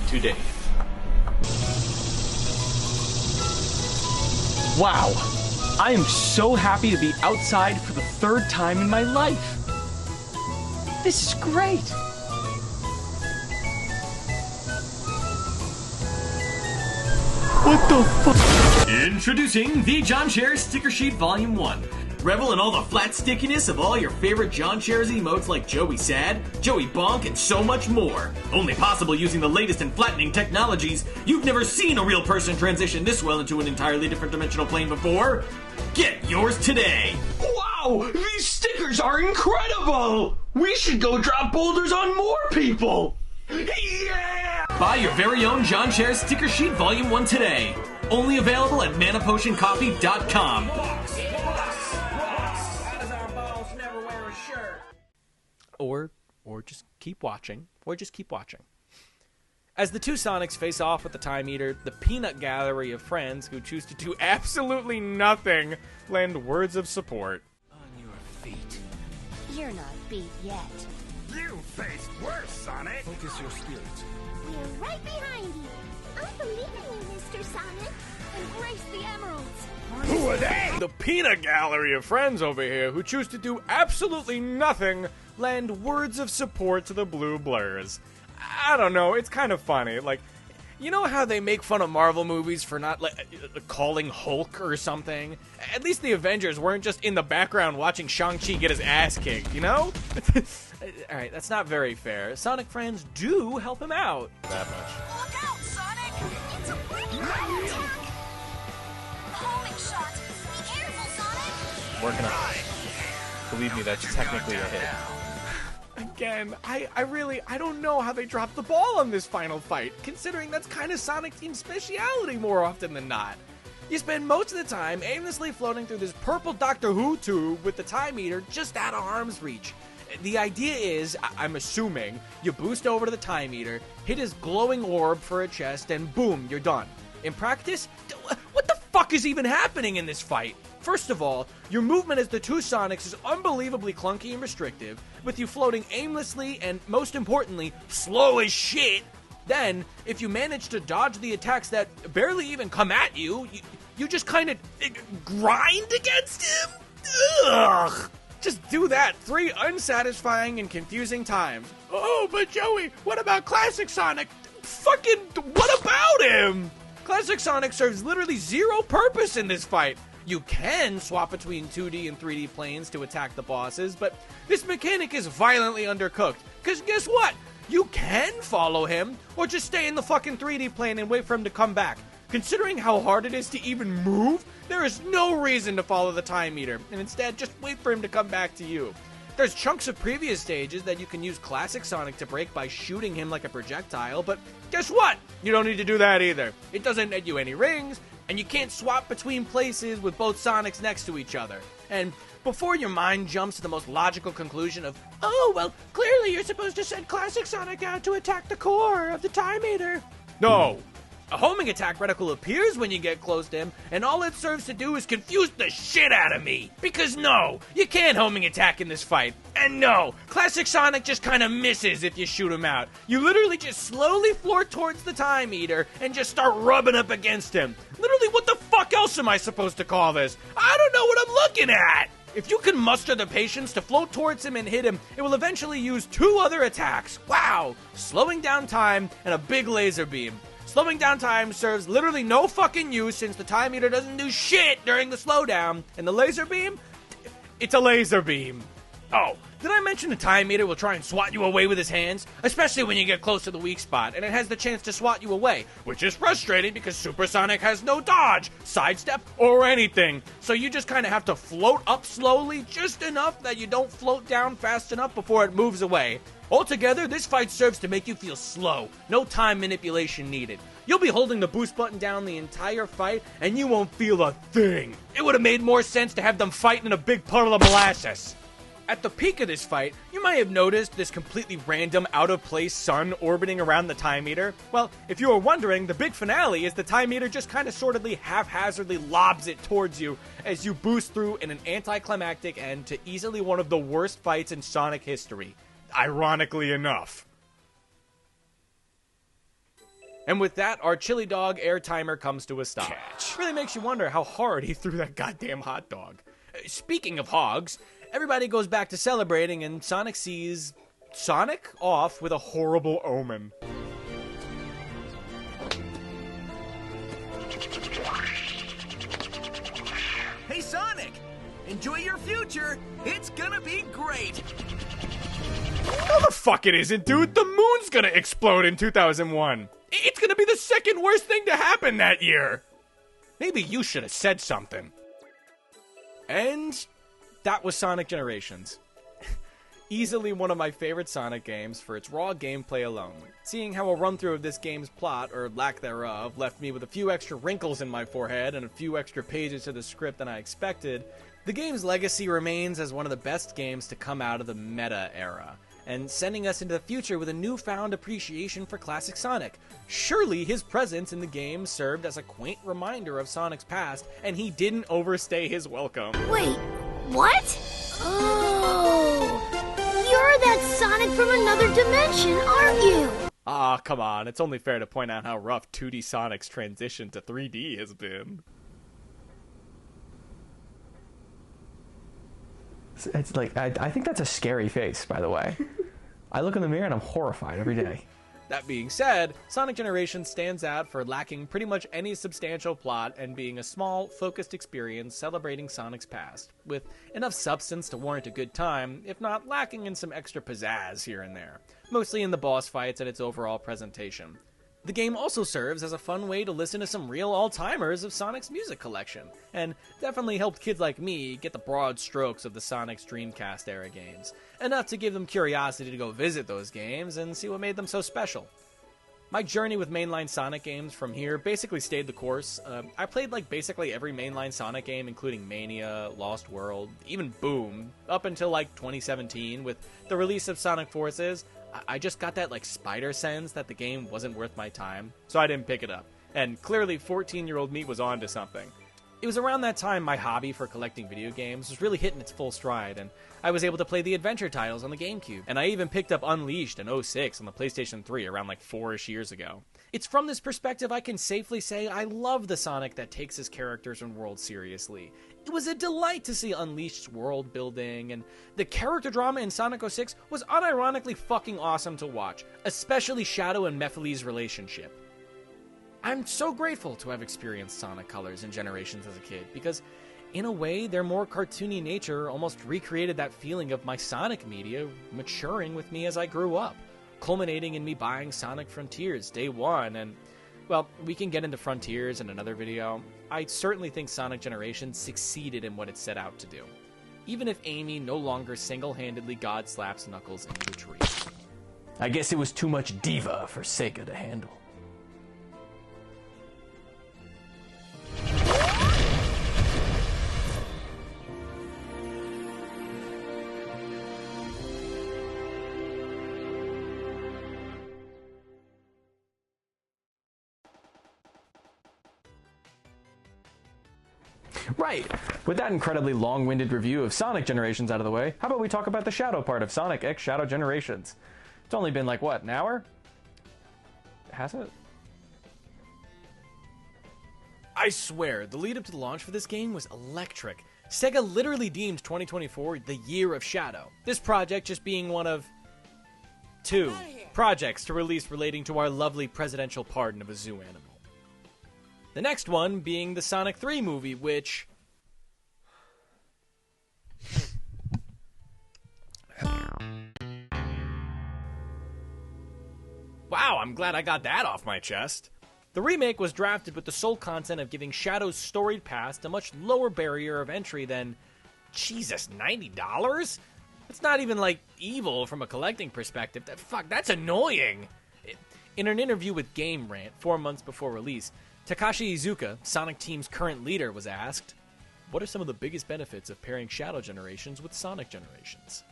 [SPEAKER 11] to date.
[SPEAKER 12] Wow, I am so happy to be outside for the 3rd time in my life. This is great. What the fuck?
[SPEAKER 3] Introducing the John Cher Sticker Sheet Volume 1. Revel in all the flat stickiness of all your favorite John Cher's emotes like Joey Sad, Joey Bonk, and so much more. Only possible using the latest in flattening technologies. You've never seen a real person transition this well into an entirely different dimensional plane before. Get yours today.
[SPEAKER 12] Wow, these stickers are incredible! We should go drop boulders on more people! Yeah!
[SPEAKER 3] Buy your very own John Cher Sticker Sheet Volume 1 today. Only available at ManaPotionCoffee.com. Or just keep watching. As the two Sonics face off with the Time Eater, the peanut gallery of friends who choose to do absolutely nothing lend words of support.
[SPEAKER 6] On your feet.
[SPEAKER 7] You're not beat yet.
[SPEAKER 9] You faced worse, Sonic.
[SPEAKER 6] Focus your spirit.
[SPEAKER 7] We're right behind you. I believe in you, Mr. Sonic. Embrace the emeralds.
[SPEAKER 9] Who are they?
[SPEAKER 3] The peanut gallery of friends over here who choose to do absolutely nothing lend words of support to the blue blurs. I don't know, it's kind of funny. Like, you know how they make fun of Marvel movies for not calling Hulk or something? At least the Avengers weren't just in the background watching Shang-Chi get his ass kicked, you know? Alright, that's not very fair. Sonic friends do help him out. That much.
[SPEAKER 13] Look out, Sonic! It's a breakout attack! Homing shot! Be careful, Sonic!
[SPEAKER 3] Working on it. Believe me, that's technically a hit. Again, I don't know how they dropped the ball on this final fight, considering that's kind of Sonic Team's speciality more often than not. You spend most of the time aimlessly floating through this purple Doctor Who tube with the Time Eater just out of arm's reach. The idea is, I'm assuming, you boost over to the Time Eater, hit his glowing orb for a chest, and boom, you're done. In practice, what the fuck is even happening in this fight? First of all, your movement as the two Sonics is unbelievably clunky and restrictive, with you floating aimlessly and, most importantly, slow as shit. Then, if you manage to dodge the attacks that barely even come at you, you just kind of grind against him? Ugh! Just do that 3 unsatisfying and confusing times. Oh, but Joey, what about Classic Sonic? Fucking, what about him? Classic Sonic serves literally zero purpose in this fight. You can swap between 2D and 3D planes to attack the bosses, but this mechanic is violently undercooked. Because guess what? You can follow him, or just stay in the fucking 3D plane and wait for him to come back. Considering how hard it is to even move, there is no reason to follow the Time Eater, and instead just wait for him to come back to you. There's chunks of previous stages that you can use Classic Sonic to break by shooting him like a projectile, but guess what? You don't need to do that either. It doesn't net you any rings, and you can't swap between places with both Sonics next to each other. And before your mind jumps to the most logical conclusion of, oh, well, clearly you're supposed to send Classic Sonic out to attack the core of the Time Eater. No. A homing attack reticle appears when you get close to him, and all it serves to do is confuse the shit out of me. Because no, you can't homing attack in this fight. And no, Classic Sonic just kind of misses if you shoot him out. You literally just slowly floor towards the Time Eater and just start rubbing up against him. Literally, what the fuck else am I supposed to call this? I don't know what I'm looking at. If you can muster the patience to float towards him and hit him, it will eventually use 2 other attacks. Wow, slowing down time and a big laser beam. Slowing down time serves literally no fucking use since the Time Eater doesn't do shit during the slowdown. And the laser beam? It's a laser beam. Oh, did I mention the Time Eater will try and swat you away with his hands? Especially when you get close to the weak spot, and it has the chance to swat you away, which is frustrating because Super Sonic has no dodge, sidestep, or anything. So you just kind of have to float up slowly, just enough that you don't float down fast enough before it moves away. Altogether, this fight serves to make you feel slow. No time manipulation needed. You'll be holding the boost button down the entire fight, and you won't feel a thing. It would have made more sense to have them fight in a big puddle of molasses. At the peak of this fight, you might have noticed this completely random, out-of-place sun orbiting around the Time Eater. Well, if you were wondering, the big finale is the Time Eater just kind of sortedly, haphazardly lobs it towards you as you boost through in an anticlimactic end to easily one of the worst fights in Sonic history. Ironically enough. And with that, our chili dog air timer comes to a stop. Really makes you wonder how hard he threw that goddamn hot dog. Speaking of hogs, everybody goes back to celebrating, and Sonic sees Sonic off with a horrible omen.
[SPEAKER 8] Hey, Sonic! Enjoy your future! It's gonna be great!
[SPEAKER 3] No, the fuck it isn't, dude! The moon's gonna explode in 2001! It's gonna be the second worst thing to happen that year! Maybe you should have said something. And that was Sonic Generations. Easily one of my favorite Sonic games for its raw gameplay alone. Seeing how a run-through of this game's plot, or lack thereof, left me with a few extra wrinkles in my forehead and a few extra pages to the script than I expected, the game's legacy remains as one of the best games to come out of the meta era, and sending us into the future with a newfound appreciation for classic Sonic. Surely his presence in the game served as a quaint reminder of Sonic's past, and he didn't overstay his welcome.
[SPEAKER 7] Wait, what? Oh, you're that Sonic from another dimension, aren't you?
[SPEAKER 3] Ah, come on, it's only fair to point out how rough 2D Sonic's transition to 3D has been.
[SPEAKER 14] It's like, I think that's a scary face, by the way. I look in the mirror and I'm horrified every day.
[SPEAKER 3] That being said, Sonic Generations stands out for lacking pretty much any substantial plot and being a small, focused experience celebrating Sonic's past, with enough substance to warrant a good time, if not lacking in some extra pizzazz here and there, mostly in the boss fights and its overall presentation. The game also serves as a fun way to listen to some real all-timers of Sonic's music collection, and definitely helped kids like me get the broad strokes of the Sonic's Dreamcast era games, enough to give them curiosity to go visit those games and see what made them so special. My journey with mainline Sonic games from here basically stayed the course. I played like basically every mainline Sonic game, including Mania, Lost World, even Boom, up until like 2017 with the release of Sonic Forces. I just got that like spider sense that the game wasn't worth my time, so I didn't pick it up. And clearly 14-year-old me was on to something. It was around that time my hobby for collecting video games was really hitting its full stride, and I was able to play the adventure titles on the GameCube. And I even picked up Unleashed in 06 on the PlayStation 3 around like 4-ish years ago. It's from this perspective I can safely say I love the Sonic that takes his characters and world seriously. It was a delight to see Unleashed's world building, and the character drama in Sonic 06 was unironically fucking awesome to watch, especially Shadow and Mephile's relationship. I'm so grateful to have experienced Sonic Colors and Generations as a kid, because in a way, their more cartoony nature almost recreated that feeling of my Sonic media maturing with me as I grew up, culminating in me buying Sonic Frontiers day one, and well, we can get into Frontiers in another video. I certainly think Sonic Generations succeeded in what it set out to do, even if Amy no longer single-handedly god slaps Knuckles into a tree.
[SPEAKER 1] I guess it was too much diva for Sega to handle.
[SPEAKER 14] Right. With that incredibly long-winded review of Sonic Generations out of the way, how about we talk about the Shadow part of Sonic X Shadow Generations? It's only been like, what, an hour? Has it?
[SPEAKER 3] I swear, the lead up to the launch for this game was electric. Sega literally deemed 2024 the year of Shadow. This project just being one of 2 projects to release relating to our lovely presidential pardon of a zoo animal. The next one being the Sonic 3 movie, which... Wow, I'm glad I got that off my chest. The remake was drafted with the sole content of giving Shadow's storied past a much lower barrier of entry than, Jesus, $90? That's not even, like, evil from a collecting perspective. That's annoying! In an interview with Game Rant 4 months before release, Takashi Iizuka, Sonic Team's current leader, was asked, "What are some of the biggest benefits of pairing Shadow Generations with Sonic Generations?"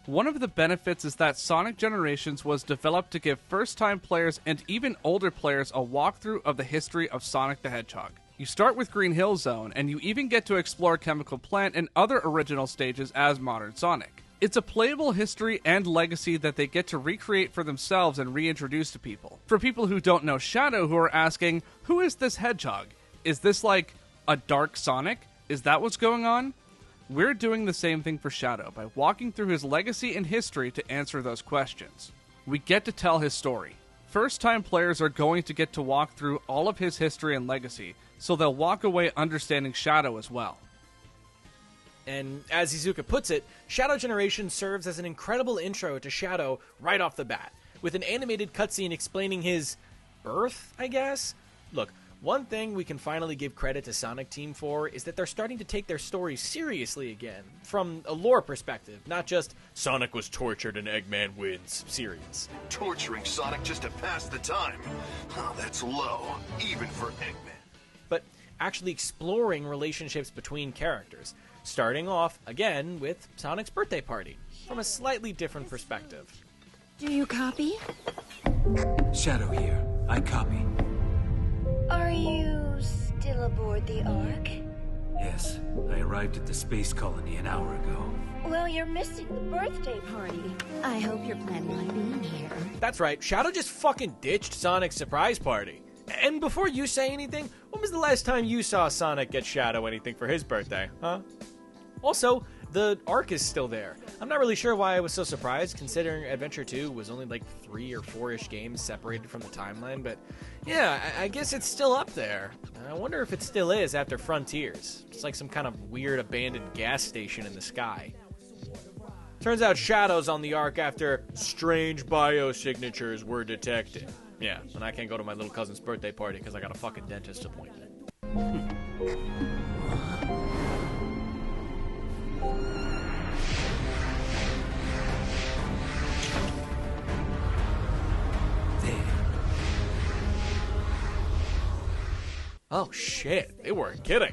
[SPEAKER 15] One of the benefits is that Sonic Generations was developed to give first-time players and even older players a walkthrough of the history of Sonic the Hedgehog. You start with Green Hill Zone, and you even get to explore Chemical Plant and other original stages as modern Sonic. It's a playable history and legacy that they get to recreate for themselves and reintroduce to people. For people who don't know Shadow who are asking, who is this Hedgehog? Is this like a dark Sonic? Is that what's going on? We're doing the same thing for Shadow by walking through his legacy and history to answer those questions. We get to tell his story. First-time players are going to get to walk through all of his history and legacy, so they'll walk away understanding Shadow as well.
[SPEAKER 3] And as Izuka puts it, Shadow Generation serves as an incredible intro to Shadow right off the bat, with an animated cutscene explaining his birth, I guess? Look, one thing we can finally give credit to Sonic Team for is that they're starting to take their stories seriously again, from a lore perspective, not just Sonic was tortured and Eggman wins series.
[SPEAKER 16] Torturing Sonic just to pass the time? Oh, that's low, even for Eggman.
[SPEAKER 3] But actually exploring relationships between characters, starting off, again, with Sonic's birthday party, from a slightly different perspective.
[SPEAKER 17] Do you copy?
[SPEAKER 18] Shadow here. I copy.
[SPEAKER 13] Are you still aboard the Ark?
[SPEAKER 18] Yes, I arrived at the space colony an hour ago.
[SPEAKER 13] Well, you're missing the birthday party.
[SPEAKER 17] I hope you're planning on being here.
[SPEAKER 3] That's right, Shadow just fucking ditched Sonic's surprise party. And before you say anything, when was the last time you saw Sonic get Shadow anything for his birthday, huh? Also, the Ark is still there. I'm not really sure why I was so surprised, considering Adventure 2 was only like 3 or 4-ish games separated from the timeline, but yeah, I guess it's still up there. I wonder if it still is after Frontiers. It's like some kind of weird abandoned gas station in the sky. Turns out Shadow's on the Ark after strange biosignatures were detected. Yeah, and I can't go to my little cousin's birthday party because I got a fucking dentist appointment. Oh shit, they weren't kidding.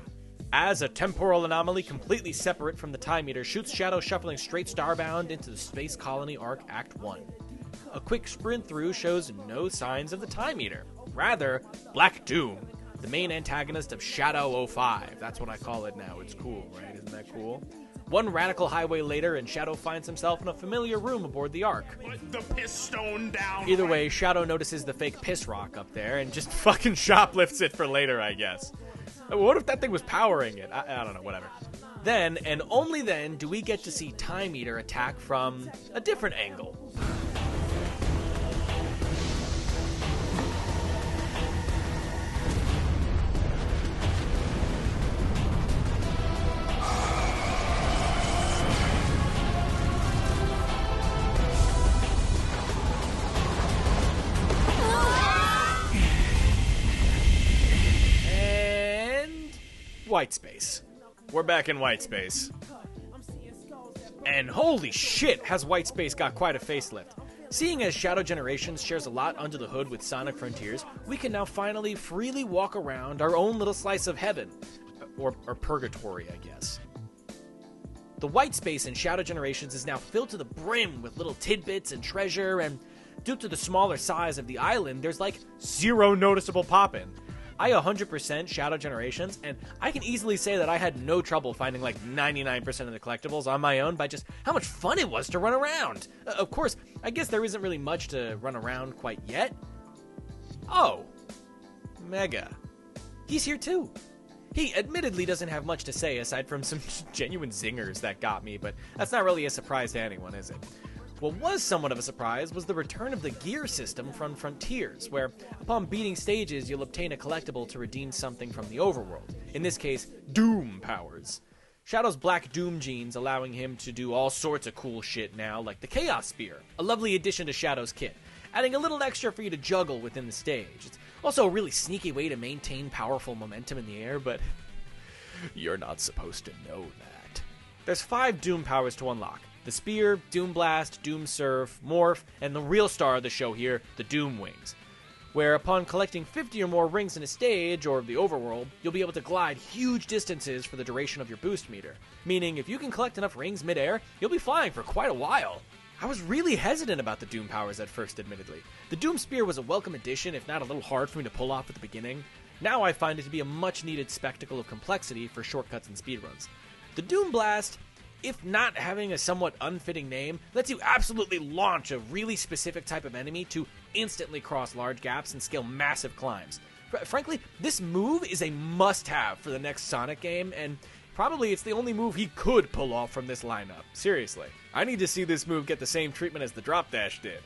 [SPEAKER 3] As a temporal anomaly completely separate from the Time Eater shoots Shadow shuffling straight starbound into the Space Colony Arc Act 1. A quick sprint through shows no signs of the Time Eater. Rather, Black Doom, the main antagonist of Shadow 05. That's what I call it now. It's cool, right? Isn't that cool? One radical highway later, and Shadow finds himself in a familiar room aboard the Ark.
[SPEAKER 9] Put the piss stone down.
[SPEAKER 3] Either way, Shadow notices the fake piss rock up there and just fucking shoplifts it for later, I guess. What if that thing was powering it? I don't know, whatever. Then, and only then, do we get to see Time Eater attack from a different angle. White space. We're back in white space. And holy shit, has white space got quite a facelift. Seeing as Shadow Generations shares a lot under the hood with Sonic Frontiers, we can now finally freely walk around our own little slice of heaven. Or purgatory, I guess. The white space in Shadow Generations is now filled to the brim with little tidbits and treasure, and due to the smaller size of the island, there's like zero noticeable pop-in. I 100% Shadow Generations, and I can easily say that I had no trouble finding like 99% of the collectibles on my own by just how much fun it was to run around. Of course, I guess there isn't really much to run around quite yet. Oh, Mega. He's here too. He admittedly doesn't have much to say aside from some genuine zingers that got me, but that's not really a surprise to anyone, is it? What was somewhat of a surprise was the return of the gear system from Frontiers, where upon beating stages you'll obtain a collectible to redeem something from the overworld, in this case, Doom powers. Shadow's black Doom genes allowing him to do all sorts of cool shit now, like the Chaos Spear, a lovely addition to Shadow's kit, adding a little extra for you to juggle within the stage. It's also a really sneaky way to maintain powerful momentum in the air, but you're not supposed to know that. There's 5 Doom powers to unlock. The Spear, Doom Blast, Doom Surf, Morph, and the real star of the show here, the Doom Wings, where upon collecting 50 or more rings in a stage, or the overworld, you'll be able to glide huge distances for the duration of your boost meter, meaning if you can collect enough rings midair, you'll be flying for quite a while. I was really hesitant about the Doom powers at first, admittedly. The Doom Spear was a welcome addition, if not a little hard for me to pull off at the beginning. Now I find it to be a much-needed spectacle of complexity for shortcuts and speedruns. The Doom Blast, if not having a somewhat unfitting name, lets you absolutely launch a really specific type of enemy to instantly cross large gaps and scale massive climbs. Frankly, this move is a must-have for the next Sonic game, and probably it's the only move he could pull off from this lineup. Seriously. I need to see this move get the same treatment as the Drop Dash did.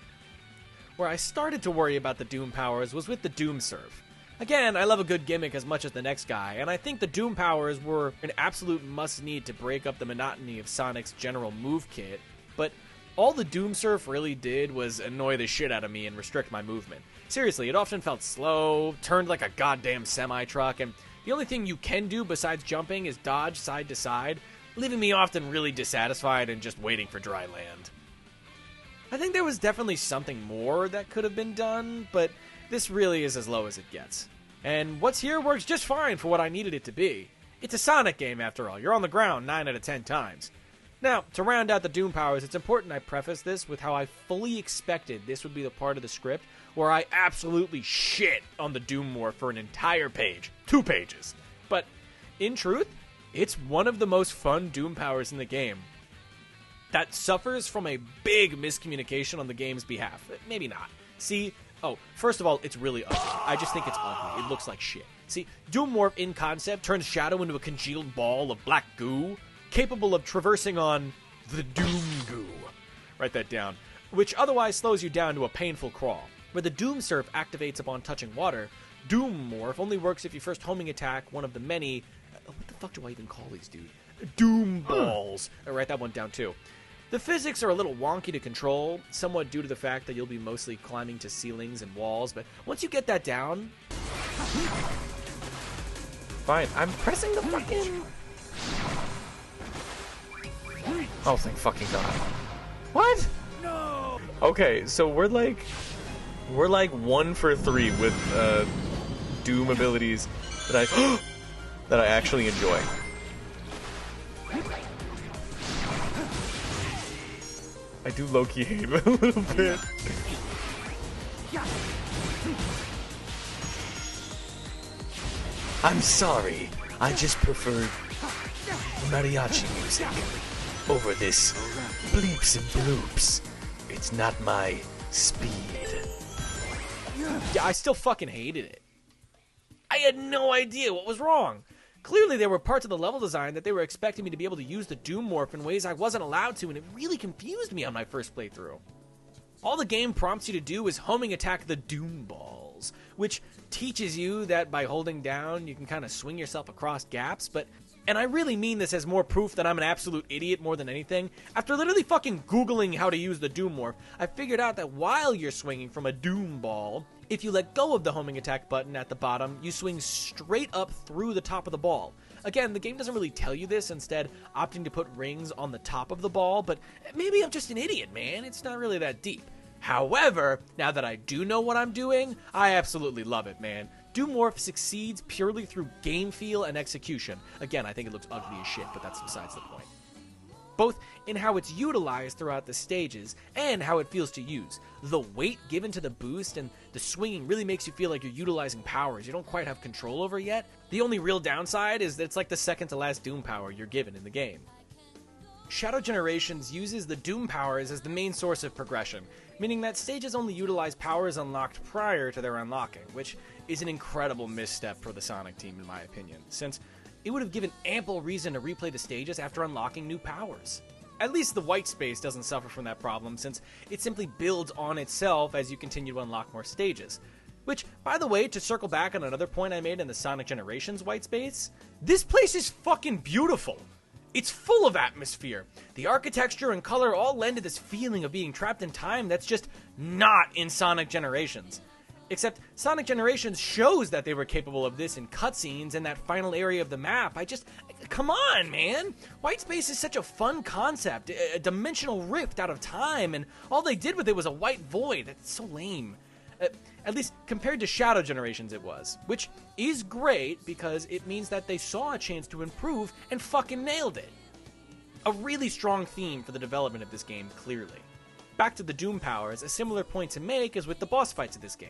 [SPEAKER 3] Where I started to worry about the Doom powers was with the Doom Surf. This is a Again, I love a good gimmick as much as the next guy, and I think the Doom powers were an absolute must-need to break up the monotony of Sonic's general move kit, but all the Doom Surf really did was annoy the shit out of me and restrict my movement. Seriously, it often felt slow, turned like a goddamn semi-truck, and the only thing you can do besides jumping is dodge side to side, leaving me often really dissatisfied and just waiting for dry land. I think there was definitely something more that could have been done, but this really is as low as it gets. And what's here works just fine for what I needed it to be. It's a Sonic game after all. You're on the ground 9 out of 10 times. Now, to round out the Doom powers, it's important I preface this with how I fully expected this would be the part of the script where I absolutely shit on the Doom Morph for an entire page. 2 pages. But, in truth, it's one of the most fun Doom powers in the game. That suffers from a big miscommunication on the game's behalf. Maybe not. See, first of all, it's really ugly. I just think it's ugly. It looks like shit. See, Doom Morph in concept turns Shadow into a congealed ball of black goo, capable of traversing on the Doom Goo. Write that down. Which otherwise slows you down to a painful crawl. Where the Doom Surf activates upon touching water, Doom Morph only works if you first homing attack one of the many... what the fuck do I even call these, dude? Doom Balls. Write that one down, too. The physics are a little wonky to control, somewhat due to the fact that you'll be mostly climbing to ceilings and walls, but once you get that down... Fine, I'm pressing the fucking... Oh, thank fucking God. What? No! Okay, so we're like 1 for 3 with Doom abilities that I actually enjoy. I do low-key hate him a little bit. I'm sorry. I just prefer mariachi music over this bleeps and bloops. It's not my speed. Yeah, I still fucking hated it. I had no idea what was wrong. Clearly, there were parts of the level design that they were expecting me to be able to use the Doom Morph in ways I wasn't allowed to, and it really confused me on my first playthrough. All the game prompts you to do is homing attack the Doom Balls, which teaches you that by holding down, you can kind of swing yourself across gaps, and I really mean this as more proof that I'm an absolute idiot more than anything. After literally fucking Googling how to use the Doom Morph, I figured out that while you're swinging from a Doom Ball, if you let go of the homing attack button at the bottom, you swing straight up through the top of the ball. Again, the game doesn't really tell you this, instead opting to put rings on the top of the ball, but maybe I'm just an idiot, man. It's not really that deep. However, now that I do know what I'm doing, I absolutely love it, man. Doom Morph succeeds purely through game feel and execution. Again, I think it looks ugly as shit, but that's besides the point. Both in how it's utilized throughout the stages and how it feels to use. The weight given to the boost and the swinging really makes you feel like you're utilizing powers you don't quite have control over yet. The only real downside is that it's like the second to last Doom power you're given in the game. Shadow Generations uses the Doom powers as the main source of progression, meaning that stages only utilize powers unlocked prior to their unlocking, which is an incredible misstep for the Sonic team in my opinion, since it would have given ample reason to replay the stages after unlocking new powers. At least the white space doesn't suffer from that problem, since it simply builds on itself as you continue to unlock more stages. Which, by the way, to circle back on another point I made in the Sonic Generations white space, this place is fucking beautiful! It's full of atmosphere. The architecture and color all lend to this feeling of being trapped in time that's just not in Sonic Generations. Except Sonic Generations shows that they were capable of this in cutscenes in that final area of the map. Come on, man! White space is such a fun concept, a dimensional rift out of time, and all they did with it was a white void. That's so lame. At least compared to Shadow Generations it was, which is great because it means that they saw a chance to improve and fucking nailed it. A really strong theme for the development of this game, clearly. Back to the Doom powers, a similar point to make is with the boss fights of this game.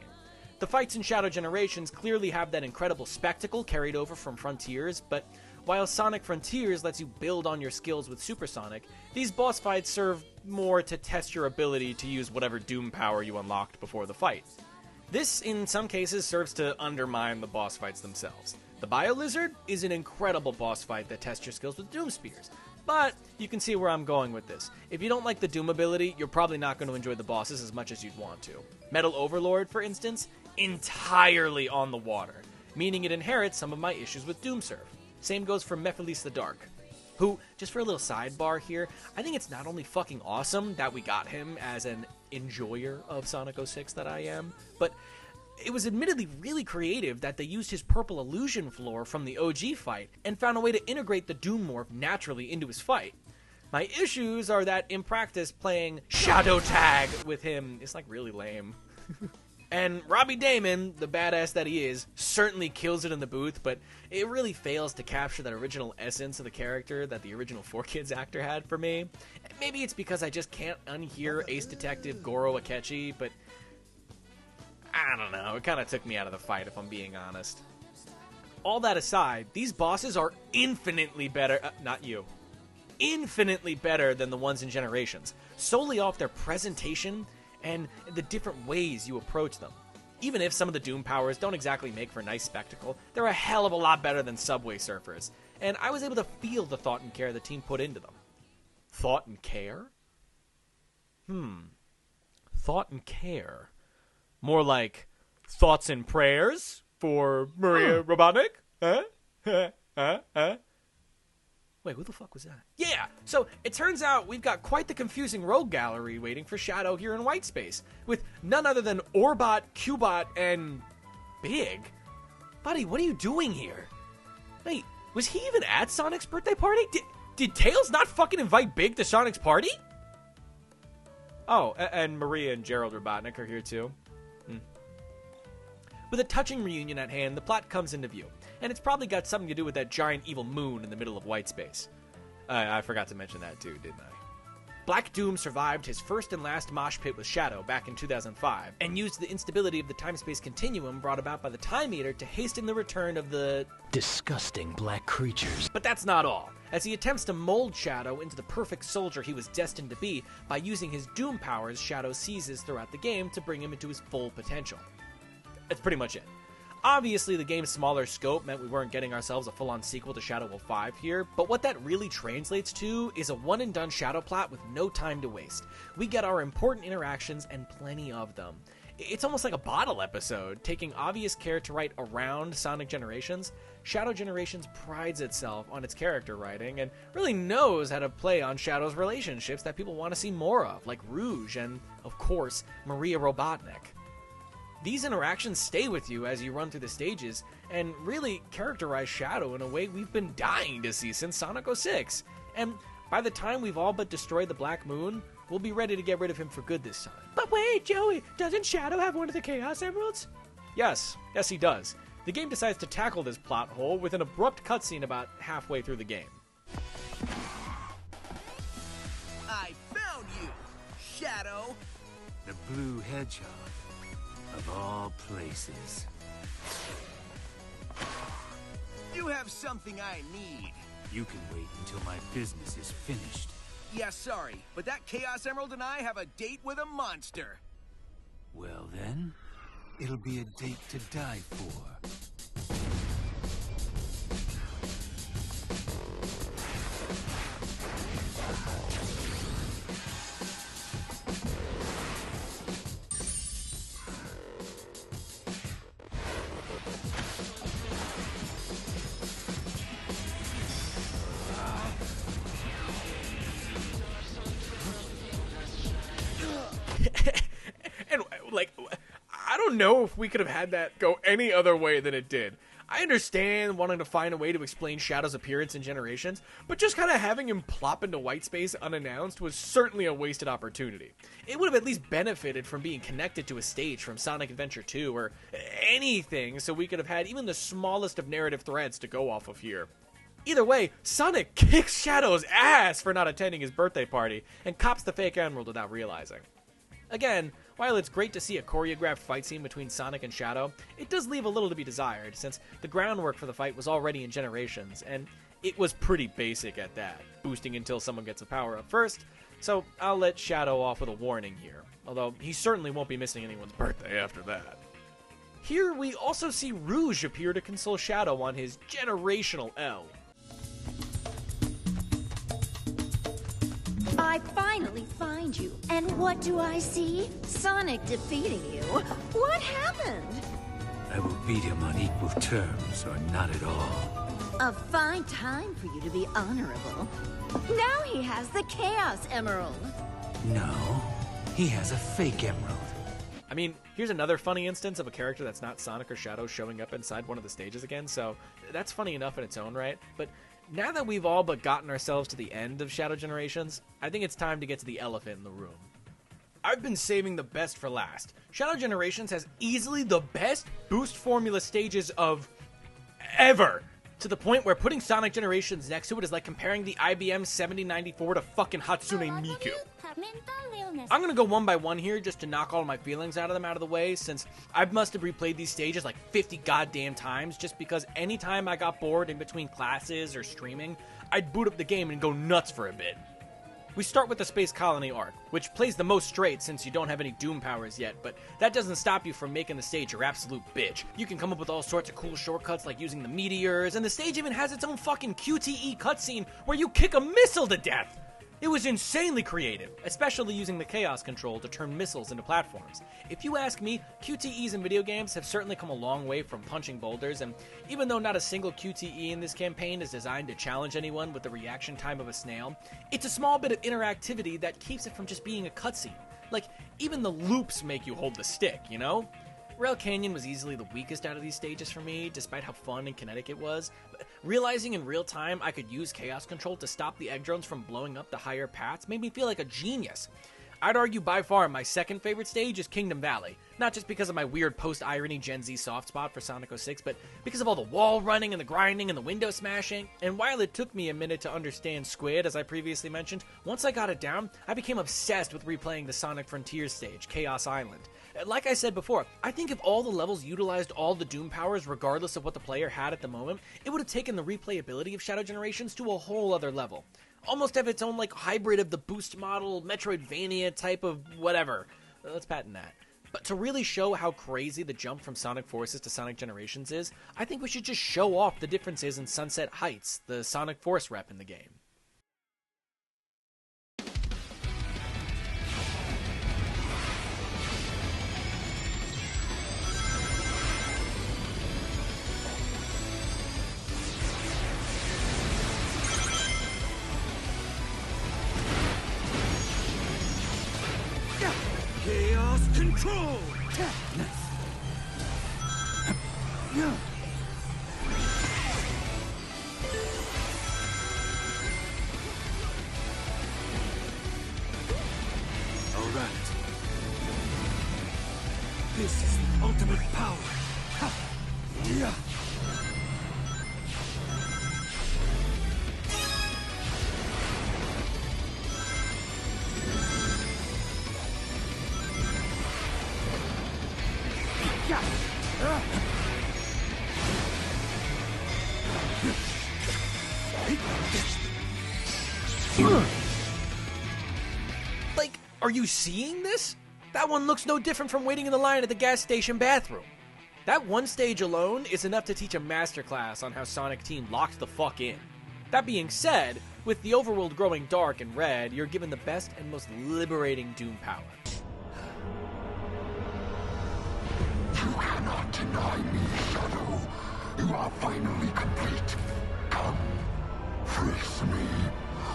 [SPEAKER 3] The fights in Shadow Generations clearly have that incredible spectacle carried over from Frontiers, but while Sonic Frontiers lets you build on your skills with Super Sonic, these boss fights serve more to test your ability to use whatever Doom power you unlocked before the fight. This, in some cases, serves to undermine the boss fights themselves. The Bio-Lizard is an incredible boss fight that tests your skills with Doom Spears, but you can see where I'm going with this. If you don't like the Doom ability, you're probably not going to enjoy the bosses as much as you'd want to. Metal Overlord, for instance, entirely on the water, meaning it inherits some of my issues with Doomsurf. Same goes for Mephiles the Dark, who, just for a little sidebar here, I think it's not only fucking awesome that we got him as an enjoyer of Sonic 06 that I am, but it was admittedly really creative that they used his purple illusion floor from the OG fight and found a way to integrate the Doom morph naturally into his fight. My issues are that in practice playing Shadow Tag with him is like really lame. And Robbie Damon, the badass that he is, certainly kills it in the booth, but it really fails to capture that original essence of the character that the original 4Kids actor had for me. Maybe it's because I just can't unhear Ace Detective Goro Akechi, but I don't know, it kind of took me out of the fight if I'm being honest. All that aside, these bosses are infinitely better, infinitely better than the ones in Generations, solely off their presentation and the different ways you approach them. Even if some of the Doom powers don't exactly make for a nice spectacle, they're a hell of a lot better than Subway Surfers, and I was able to feel the thought and care the team put into them. Thought and care? Thought and care. More like thoughts and prayers for Maria Robotnik? Wait, who the fuck was that? Yeah, so it turns out we've got quite the confusing rogue gallery waiting for Shadow here in Whitespace, with none other than Orbot, Cubot, and Big. Buddy, what are you doing here? Wait, was he even at Sonic's birthday party? Did Tails not fucking invite Big to Sonic's party? Oh, and Maria and Gerald Robotnik are here too. With a touching reunion at hand, the plot comes into view, and it's probably got something to do with that giant evil moon in the middle of Whitespace. I forgot to mention that too, didn't I? Black Doom survived his first and last mosh pit with Shadow back in 2005, and used the instability of the time-space continuum brought about by the Time Eater to hasten the return of the
[SPEAKER 19] disgusting black creatures.
[SPEAKER 3] But that's not all, as he attempts to mold Shadow into the perfect soldier he was destined to be by using his Doom powers Shadow seizes throughout the game to bring him into his full potential. That's pretty much it. Obviously, the game's smaller scope meant we weren't getting ourselves a full-on sequel to Shadow Wolf 5 here, but what that really translates to is a one-and-done Shadow plot with no time to waste. We get our important interactions and plenty of them. It's almost like a bottle episode, taking obvious care to write around Sonic Generations. Shadow Generations prides itself on its character writing and really knows how to play on Shadow's relationships that people want to see more of, like Rouge and, of course, Maria Robotnik. These interactions stay with you as you run through the stages, and really characterize Shadow in a way we've been dying to see since Sonic 06. And by the time we've all but destroyed the Black Moon, we'll be ready to get rid of him for good this time. But wait, Joey, doesn't Shadow have one of the Chaos Emeralds? Yes, he does. The game decides to tackle this plot hole with an abrupt cutscene about halfway through the game.
[SPEAKER 8] I found you, Shadow!
[SPEAKER 18] The blue hedgehog. Of all places.
[SPEAKER 8] You have something I need.
[SPEAKER 18] You can wait until my business is finished.
[SPEAKER 8] Yeah, sorry, but that Chaos Emerald and I have a date with a monster.
[SPEAKER 18] Well then, it'll be a date to die for.
[SPEAKER 3] And, like, I don't know if we could have had that go any other way than it did. I understand wanting to find a way to explain Shadow's appearance in Generations, but just kind of having him plop into Whitespace unannounced was certainly a wasted opportunity. It would have at least benefited from being connected to a stage from Sonic Adventure 2 or anything, so we could have had even the smallest of narrative threads to go off of here. Either way, Sonic kicks Shadow's ass for not attending his birthday party and cops the fake emerald without realizing. Again, while it's great to see a choreographed fight scene between Sonic and Shadow, it does leave a little to be desired, since the groundwork for the fight was already in Generations, and it was pretty basic at that, boosting until someone gets a power-up first, so I'll let Shadow off with a warning here, although he certainly won't be missing anyone's birthday after that. Here we also see Rouge appear to console Shadow on his generational L.
[SPEAKER 17] I finally find you, and what do I see? Sonic defeating you. What happened?
[SPEAKER 18] I will beat him on equal terms or not at all.
[SPEAKER 17] A fine time for you to be honorable. Now he has the Chaos Emerald.
[SPEAKER 18] No, he has a fake emerald.
[SPEAKER 3] I mean, here's another funny instance of a character that's not Sonic or Shadow showing up inside one of the stages again, so that's funny enough in its own right. But now that we've all but gotten ourselves to the end of Shadow Generations, I think it's time to get to the elephant in the room. I've been saving the best for last. Shadow Generations has easily the best boost formula stages of ever. To the point where putting Sonic Generations next to it is like comparing the IBM 7094 to fucking Hatsune Miku. I'm gonna go one by one here just to knock all my feelings out of the way, since I must have replayed these stages like 50 goddamn times, just because anytime I got bored in between classes or streaming, I'd boot up the game and go nuts for a bit. We start with the Space Colony arc, which plays the most straight since you don't have any Doom powers yet, but that doesn't stop you from making the stage your absolute bitch. You can come up with all sorts of cool shortcuts like using the meteors, and the stage even has its own fucking QTE cutscene where you kick a missile to death! It was insanely creative, especially using the Chaos Control to turn missiles into platforms. If you ask me, QTEs in video games have certainly come a long way from punching boulders, and even though not a single QTE in this campaign is designed to challenge anyone with the reaction time of a snail, it's a small bit of interactivity that keeps it from just being a cutscene. Like, even the loops make you hold the stick, you know? Rail Canyon was easily the weakest out of these stages for me, despite how fun and kinetic it was. But realizing in real time I could use Chaos Control to stop the egg drones from blowing up the higher paths made me feel like a genius. I'd argue by far my second favorite stage is Kingdom Valley. Not just because of my weird post-irony Gen Z soft spot for Sonic 06, but because of all the wall running and the grinding and the window smashing. And while it took me a minute to understand Squid, as I previously mentioned, once I got it down, I became obsessed with replaying the Sonic Frontiers stage, Chaos Island. Like I said before, I think if all the levels utilized all the Doom powers regardless of what the player had at the moment, it would have taken the replayability of Shadow Generations to a whole other level. Almost have its own like hybrid of the boost model, Metroidvania type of whatever. Let's patent that. But to really show how crazy the jump from Sonic Forces to Sonic Generations is, I think we should just show off the differences in Sunset Heights, the Sonic Force rep in the game.
[SPEAKER 12] Chaos Control! All right. This is the ultimate power. Yeah.
[SPEAKER 3] Like, are you seeing this? That one looks no different from waiting in the line at the gas station bathroom. That one stage alone is enough to teach a masterclass on how Sonic Team locked the fuck in. That being said, with the overworld growing dark and red, you're given the best and most liberating Doom power.
[SPEAKER 10] You cannot deny me, Shadow. You are finally complete. Come, face me.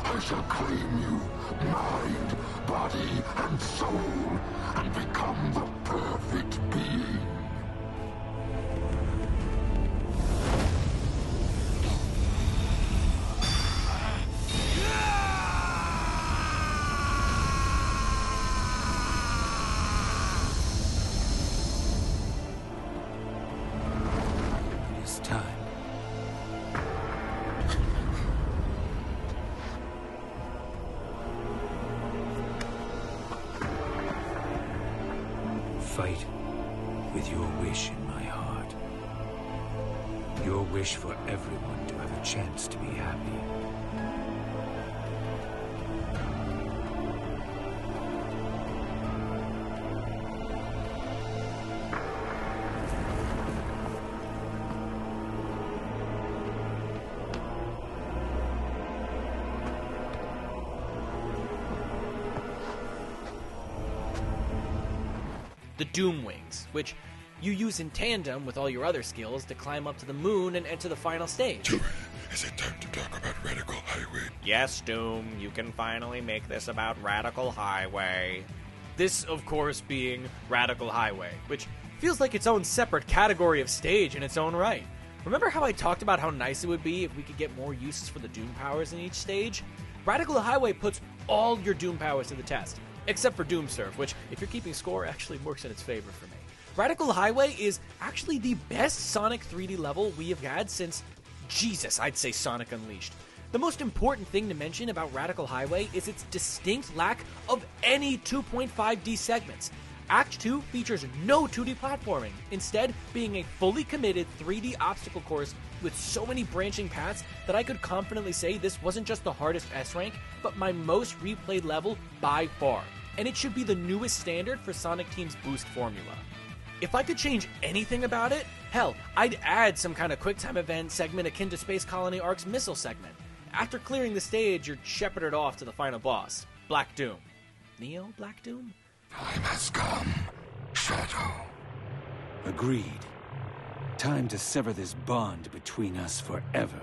[SPEAKER 10] I shall claim you, mind, body, and soul, and become the perfect being.
[SPEAKER 18] It's time. Fight with your wish in my heart. Your wish for everyone to have a chance to be happy.
[SPEAKER 3] The Doom Wings, which you use in tandem with all your other skills to climb up to the moon and enter the final stage.
[SPEAKER 10] Is it time to talk about Radical Highway?
[SPEAKER 3] Yes, Doom, you can finally make this about Radical Highway. This, of course, being Radical Highway, which feels like its own separate category of stage in its own right. Remember how I talked about how nice it would be if we could get more uses for the Doom powers in each stage? Radical Highway puts all your Doom powers to the test, except for Doom Surf, which, if you're keeping score, actually works in its favor for me. Radical Highway is actually the best Sonic 3D level we have had since, Jesus, I'd say Sonic Unleashed. The most important thing to mention about Radical Highway is its distinct lack of any 2.5D segments. Act 2 features no 2D platforming, instead being a fully committed 3D obstacle course with so many branching paths that I could confidently say this wasn't just the hardest S-Rank, but my most replayed level by far. And it should be the newest standard for Sonic Team's boost formula. If I could change anything about it, hell, I'd add some kind of QuickTime event segment akin to Space Colony Arc's missile segment. After clearing the stage, you're shepherded off to the final boss, Black Doom. Neo Black Doom?
[SPEAKER 10] Time has come, Shadow.
[SPEAKER 18] Agreed. Time to sever this bond between us forever.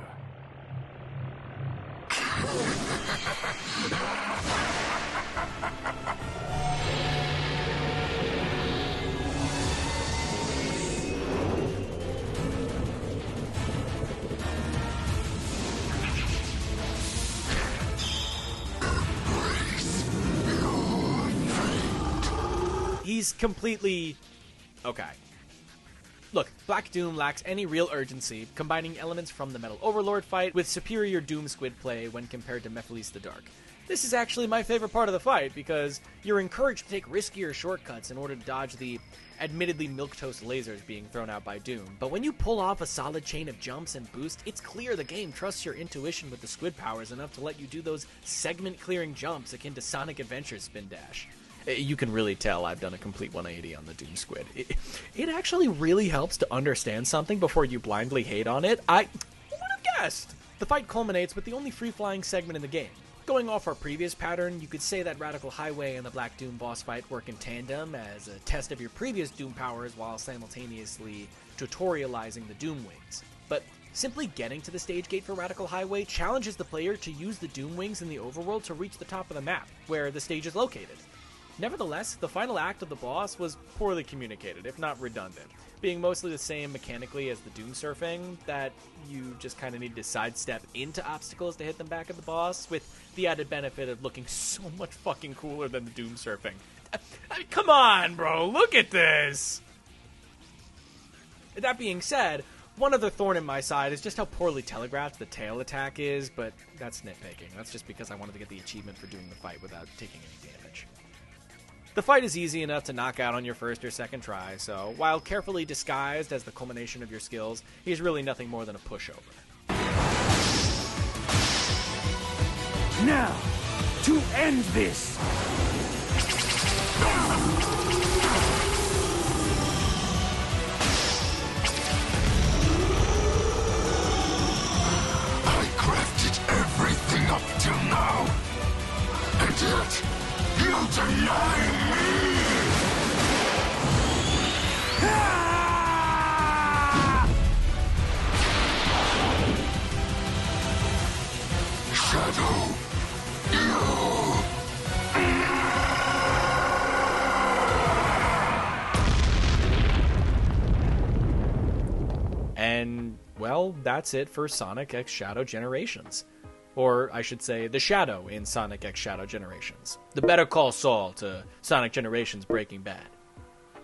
[SPEAKER 3] He's completely... okay. Look, Black Doom lacks any real urgency, combining elements from the Metal Overlord fight with superior Doom Squid play when compared to Mephiles the Dark. This is actually my favorite part of the fight, because you're encouraged to take riskier shortcuts in order to dodge the admittedly milquetoast lasers being thrown out by Doom. But when you pull off a solid chain of jumps and boosts, it's clear the game trusts your intuition with the Squid powers enough to let you do those segment-clearing jumps akin to Sonic Adventure's Spin Dash. You can really tell I've done a complete 180 on the Doom Squid. It actually really helps to understand something before you blindly hate on it. I would have guessed. The fight culminates with the only free-flying segment in the game. Going off our previous pattern, you could say that Radical Highway and the Black Doom boss fight work in tandem as a test of your previous Doom powers while simultaneously tutorializing the Doom Wings. But simply getting to the stage gate for Radical Highway challenges the player to use the Doom Wings in the overworld to reach the top of the map, where the stage is located. Nevertheless, the final act of the boss was poorly communicated, if not redundant, being mostly the same mechanically as the Doom Surfing, that you just kind of need to sidestep into obstacles to hit them back at the boss, with the added benefit of looking so much fucking cooler than the Doom Surfing. I mean, come on, bro, look at this! That being said, one other thorn in my side is just how poorly telegraphed the tail attack is, but that's nitpicking. That's just because I wanted to get the achievement for doing the fight without taking any damage. The fight is easy enough to knock out on your first or second try, so while carefully disguised as the culmination of your skills, he's really nothing more than a pushover.
[SPEAKER 12] Now, to end this!
[SPEAKER 10] I crafted everything up till now, and yet you deny me! Shadow,
[SPEAKER 3] And, well, that's it for Sonic X Shadow Generations. Or, I should say, the Shadow in Sonic X Shadow Generations. The Better Call Saul to Sonic Generations Breaking Bad.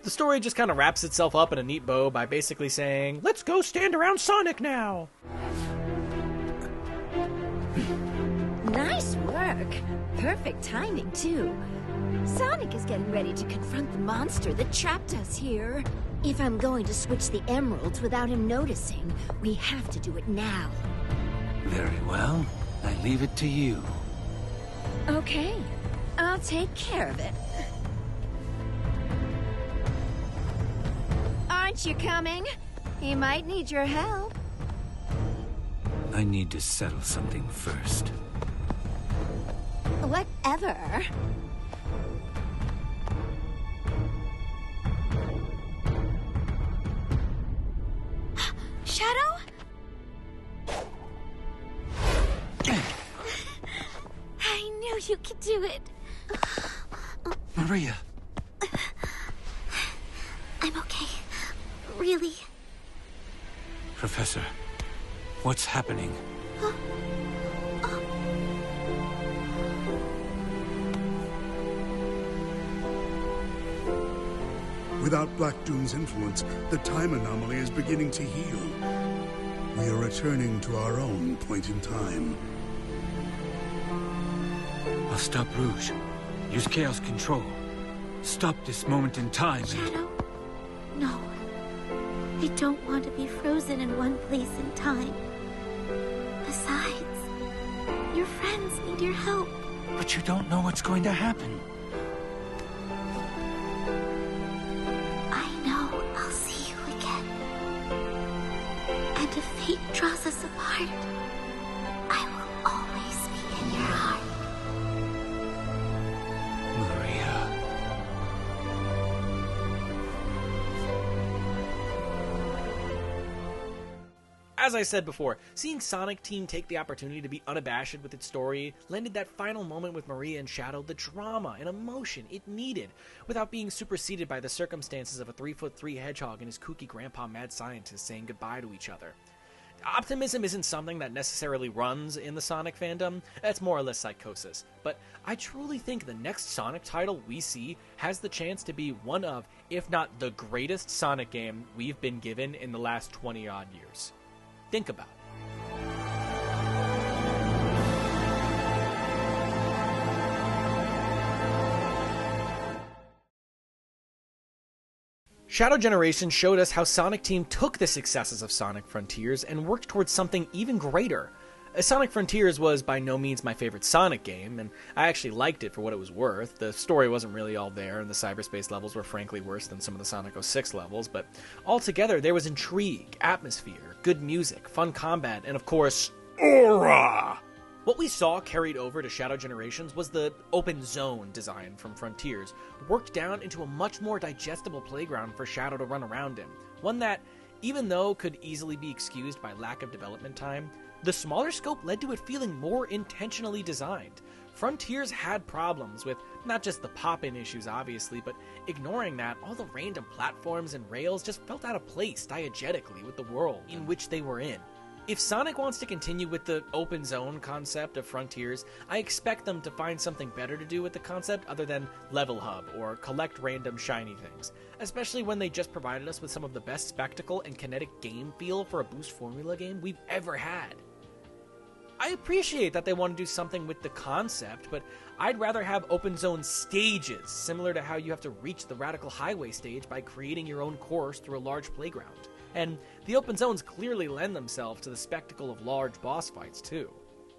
[SPEAKER 3] The story just kind of wraps itself up in a neat bow by basically saying, let's go stand around Sonic now!
[SPEAKER 17] Nice work. Perfect timing, too. Sonic is getting ready to confront the monster that trapped us here. If I'm going to switch the emeralds without him noticing, we have to do it now.
[SPEAKER 18] Very well. I leave it to you.
[SPEAKER 17] Okay. I'll take care of it. Aren't you coming? He might need your help.
[SPEAKER 18] I need to settle something first.
[SPEAKER 17] Whatever.
[SPEAKER 7] you can do it.
[SPEAKER 18] Maria.
[SPEAKER 7] I'm okay. Really.
[SPEAKER 18] Professor, what's happening?
[SPEAKER 5] Without Black Doom's influence, the time anomaly is beginning to heal. We are returning to our own point in time.
[SPEAKER 18] I'll stop Rouge. Use Chaos Control. Stop this moment in time.
[SPEAKER 7] Shadow? No. I don't want to be frozen in one place in time. Besides, your friends need your help.
[SPEAKER 18] But you don't know what's going to happen.
[SPEAKER 7] I know I'll see you again. And if fate draws us apart, I will always be in your heart.
[SPEAKER 3] As I said before, seeing Sonic Team take the opportunity to be unabashed with its story lended that final moment with Maria and Shadow the drama and emotion it needed, without being superseded by the circumstances of a 3'3" hedgehog and his kooky grandpa mad scientist saying goodbye to each other. Optimism isn't something that necessarily runs in the Sonic fandom, that's more or less psychosis, but I truly think the next Sonic title we see has the chance to be one of, if not the greatest Sonic game we've been given in the last 20-odd years. Think about it. Shadow Generation showed us how Sonic Team took the successes of Sonic Frontiers and worked towards something even greater. Sonic Frontiers was by no means my favorite Sonic game, and I actually liked it for what it was worth. The story wasn't really all there, and the cyberspace levels were frankly worse than some of the Sonic 06 levels, but altogether there was intrigue, atmosphere, good music, fun combat, and of course, aura! What we saw carried over to Shadow Generations was the open zone design from Frontiers, worked down into a much more digestible playground for Shadow to run around in. One that, even though could easily be excused by lack of development time, the smaller scope led to it feeling more intentionally designed. Frontiers had problems with not just the pop-in issues, obviously, but ignoring that, all the random platforms and rails just felt out of place diegetically with the world in which they were in. If Sonic wants to continue with the open zone concept of Frontiers, I expect them to find something better to do with the concept other than level hub or collect random shiny things, especially when they just provided us with some of the best spectacle and kinetic game feel for a boost formula game we've ever had. I appreciate that they want to do something with the concept, but I'd rather have open zone stages, similar to how you have to reach the Radical Highway stage by creating your own course through a large playground. And the open zones clearly lend themselves to the spectacle of large boss fights, too.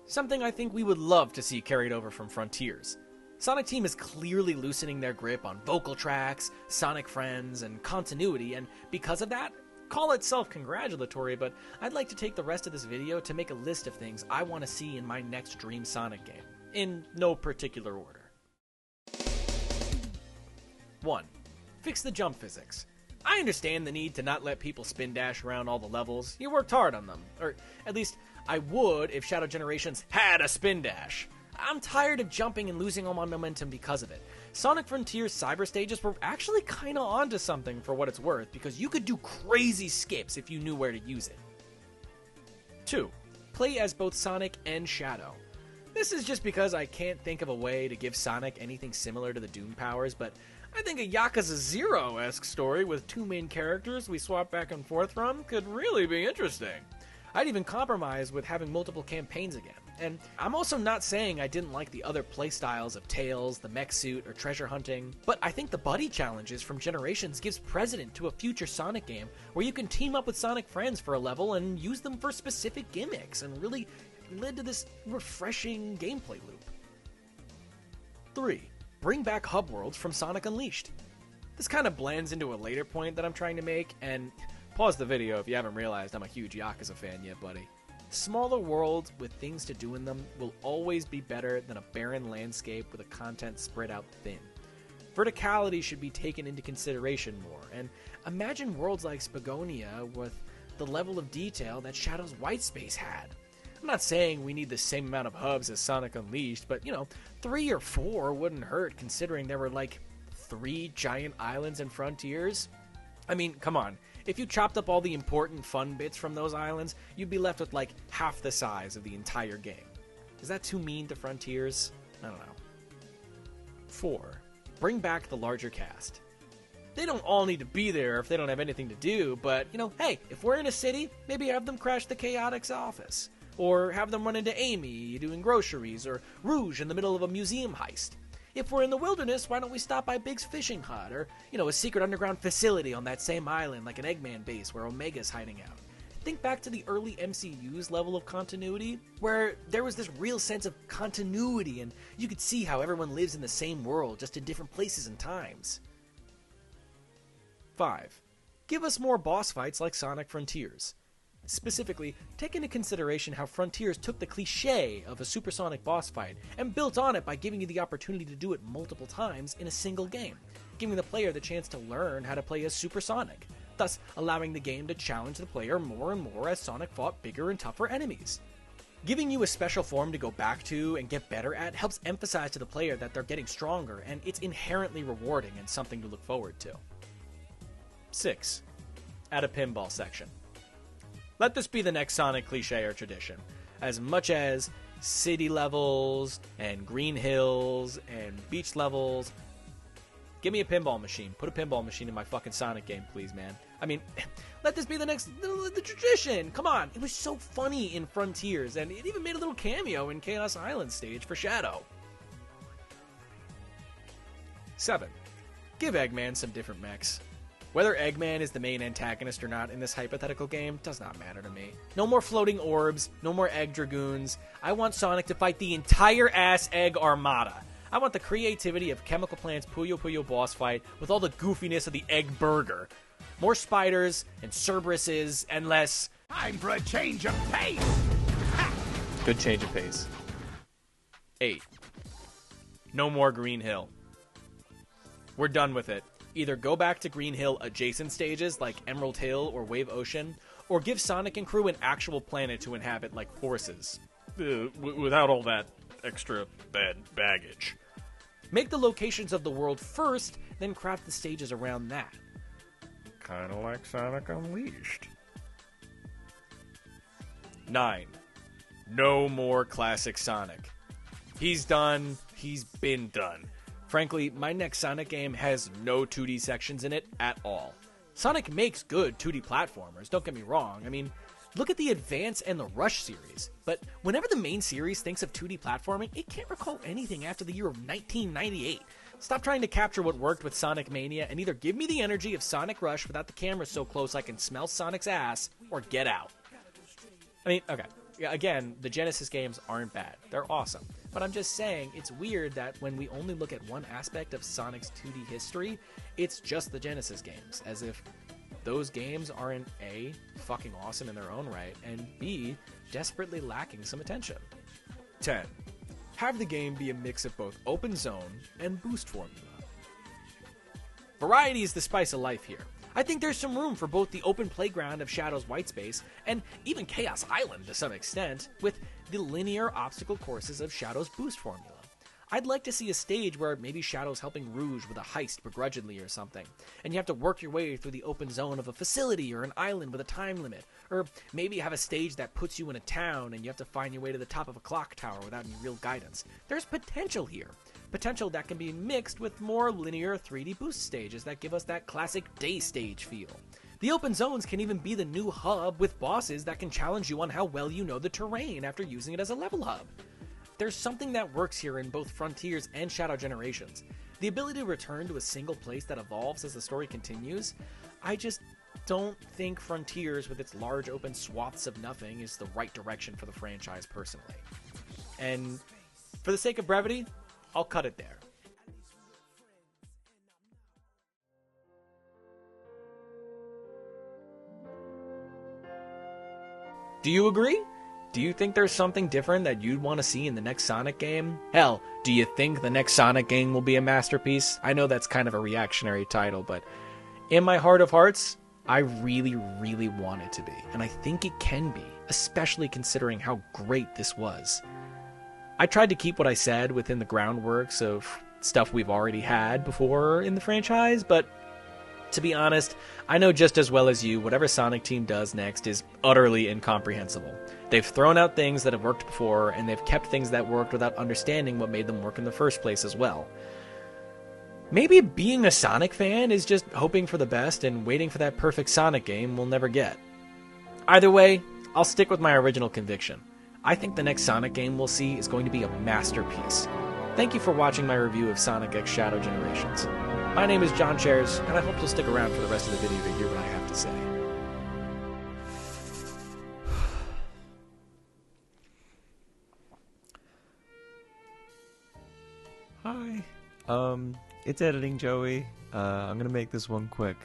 [SPEAKER 3] Something I think we would love to see carried over from Frontiers. Sonic Team is clearly loosening their grip on vocal tracks, Sonic friends, and continuity, and because of that, call it self-congratulatory, but I'd like to take the rest of this video to make a list of things I want to see in my next Dream Sonic game, in no particular order. 1. Fix the jump physics. I understand the need to not let people spin dash around all the levels. You worked hard on them. Or, at least, I would if Shadow Generations had a spin dash. I'm tired of jumping and losing all my momentum because of it. Sonic Frontiers cyber stages were actually kinda onto something for what it's worth, because you could do crazy skips if you knew where to use it. 2. Play as both Sonic and Shadow. This is just because I can't think of a way to give Sonic anything similar to the Doom powers, but I think a Yakuza 0-esque story with two main characters we swap back and forth from could really be interesting. I'd even compromise with having multiple campaigns again. And I'm also not saying I didn't like the other playstyles of Tails, the mech suit, or treasure hunting, but I think the buddy challenges from Generations gives precedent to a future Sonic game where you can team up with Sonic friends for a level and use them for specific gimmicks, and really led to this refreshing gameplay loop. 3. Bring back hub worlds from Sonic Unleashed. This kind of blends into a later point that I'm trying to make, and pause the video if you haven't realized I'm a huge Yakuza fan yet, buddy. Smaller worlds with things to do in them will always be better than a barren landscape with the content spread out thin. Verticality should be taken into consideration more, and imagine worlds like Spagonia with the level of detail that Shadow's White Space had. I'm not saying we need the same amount of hubs as Sonic Unleashed, but, 3 or 4 wouldn't hurt considering there were like 3 giant islands and frontiers. I mean, come on. If you chopped up all the important fun bits from those islands, you'd be left with like half the size of the entire game. Is that too mean to frontiers? I don't know. 4. Bring back the larger cast. They don't all need to be there if they don't have anything to do, but, hey, if we're in a city, maybe have them crash the Chaotix's office. Or have them run into Amy doing groceries, or Rouge in the middle of a museum heist. If we're in the wilderness, why don't we stop by Big's fishing hut, or, a secret underground facility on that same island, like an Eggman base where Omega's hiding out. Think back to the early MCU's level of continuity, where there was this real sense of continuity, and you could see how everyone lives in the same world, just in different places and times. 5. Give us more boss fights like Sonic Frontiers. Specifically, take into consideration how Frontiers took the cliche of a supersonic boss fight and built on it by giving you the opportunity to do it multiple times in a single game, giving the player the chance to learn how to play as Supersonic, thus allowing the game to challenge the player more and more as Sonic fought bigger and tougher enemies. Giving you a special form to go back to and get better at helps emphasize to the player that they're getting stronger, and it's inherently rewarding and something to look forward to. 6. Add a pinball section. Let this be the next Sonic cliche or tradition. As much as city levels, and green hills, and beach levels, give me a pinball machine. Put a pinball machine in my fucking Sonic game, please, man. I mean, let this be the next the tradition. Come on. It was so funny in Frontiers, and it even made a little cameo in Chaos Island stage for Shadow. 7. Give Eggman some different mechs. Whether Eggman is the main antagonist or not in this hypothetical game does not matter to me. No more floating orbs, no more Egg Dragoons. I want Sonic to fight the entire ass Egg Armada. I want the creativity of Chemical Plant's Puyo Puyo boss fight with all the goofiness of the Egg Burger. More spiders and Cerberuses and less...
[SPEAKER 9] Time for a change of pace!
[SPEAKER 3] Good change of pace. 8. No more Green Hill. We're done with it. Either go back to Green Hill adjacent stages like Emerald Hill or Wave Ocean, or give Sonic and crew an actual planet to inhabit like Forces.
[SPEAKER 2] Without all that extra bad baggage.
[SPEAKER 3] Make the locations of the world first, then craft the stages around that.
[SPEAKER 2] Kinda like Sonic Unleashed.
[SPEAKER 3] 9. No more classic Sonic. He's done. He's been done. Frankly, my next Sonic game has no 2D sections in it at all. Sonic makes good 2D platformers, don't get me wrong. I mean, look at the Advance and the Rush series. But whenever the main series thinks of 2D platforming, it can't recall anything after the year of 1998. Stop trying to capture what worked with Sonic Mania and either give me the energy of Sonic Rush without the camera so close I can smell Sonic's ass, or get out. I mean, okay. Again, the Genesis games aren't bad. They're awesome. But I'm just saying, it's weird that when we only look at one aspect of Sonic's 2D history, it's just the Genesis games. As if those games aren't A, fucking awesome in their own right, and B, desperately lacking some attention. 10. Have the game be a mix of both open zone and boost formula. Variety is the spice of life here. I think there's some room for both the open playground of Shadow's Whitespace and even Chaos Island to some extent with the linear obstacle courses of Shadow's boost formula. I'd like to see a stage where maybe Shadow's helping Rouge with a heist begrudgingly or something, and you have to work your way through the open zone of a facility or an island with a time limit, or maybe have a stage that puts you in a town and you have to find your way to the top of a clock tower without any real guidance. There's potential here. Potential that can be mixed with more linear 3D boost stages that give us that classic day stage feel. The open zones can even be the new hub with bosses that can challenge you on how well you know the terrain after using it as a level hub. There's something that works here in both Frontiers and Shadow Generations. The ability to return to a single place that evolves as the story continues. I just don't think Frontiers with its large open swaths of nothing is the right direction for the franchise personally. And for the sake of brevity, I'll cut it there. Do you agree? Do you think there's something different that you'd want to see in the next Sonic game? Hell, do you think the next Sonic game will be a masterpiece? I know that's kind of a reactionary title, but in my heart of hearts, I really, really want it to be, and I think it can be, especially considering how great this was. I tried to keep what I said within the groundworks of stuff we've already had before in the franchise, but to be honest, I know just as well as you, whatever Sonic Team does next is utterly incomprehensible. They've thrown out things that have worked before, and they've kept things that worked without understanding what made them work in the first place as well. Maybe being a Sonic fan is just hoping for the best and waiting for that perfect Sonic game we'll never get. Either way, I'll stick with my original conviction. I think the next Sonic game we'll see is going to be a masterpiece. Thank you for watching my review of Sonic X Shadow Generations. My name is John Chairs, and I hope you'll stick around for the rest of the video to hear what I have to say.
[SPEAKER 20] Hi. It's Editing Joey. I'm gonna make this one quick.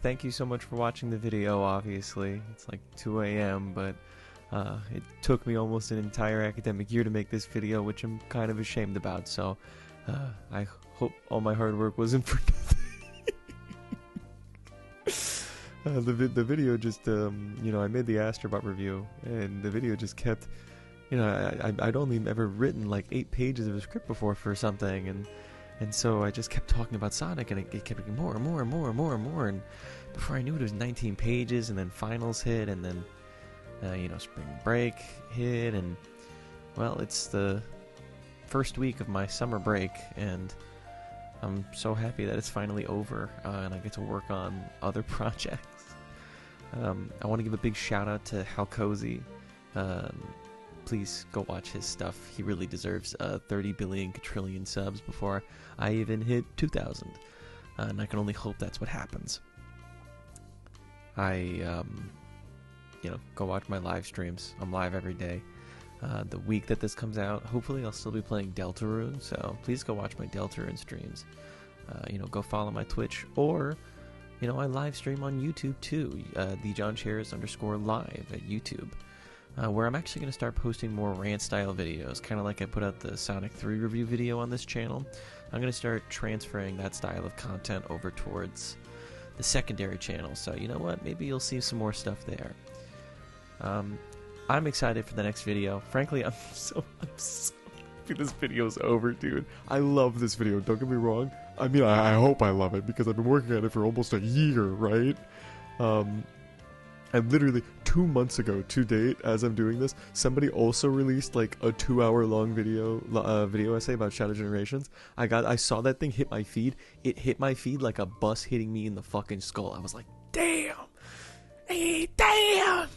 [SPEAKER 20] Thank you so much for watching the video, obviously. It's like 2 a.m., but it took me almost an entire academic year to make this video, which I'm kind of ashamed about, so I hope all my hard work wasn't for nothing. The video just, you know, I made the Astrobot review, and the video just kept, you know, I'd only ever written like 8 pages of a script before for something, and so I just kept talking about Sonic, and it kept getting more and more and more and more and more, and before I knew it was 19 pages, and then finals hit, and then, you know, spring break hit, and, well, it's the first week of my summer break, and I'm so happy that it's finally over, and I get to work on other projects. I want to give a big shout out to How Cozy. Please go watch his stuff. He really deserves 30 billion quadrillion subs before I even hit 2,000. And I can only hope that's what happens. You know, go watch my live streams. I'm live every day. The week that this comes out, hopefully I'll still be playing Deltarune, so please go watch my Deltarune streams. You know, go follow my Twitch, or, you know, I live stream on YouTube too, the John Chairs _live at YouTube. Where I'm actually going to start posting more rant-style videos, kind of like I put out the Sonic 3 review video on this channel. I'm going to start transferring that style of content over towards the secondary channel, so you know what, maybe you'll see some more stuff there. I'm excited for the next video. Frankly, I'm so happy this video's over, dude. I love this video, don't get me wrong. I mean, I hope I love it, because I've been working on it for almost a year, right? And literally 2 months ago, to date, as I'm doing this, somebody also released like a 2-hour-long video essay about Shadow Generations. I saw that thing hit my feed. It hit my feed like a bus hitting me in the fucking skull. I was like, damn, hey, damn.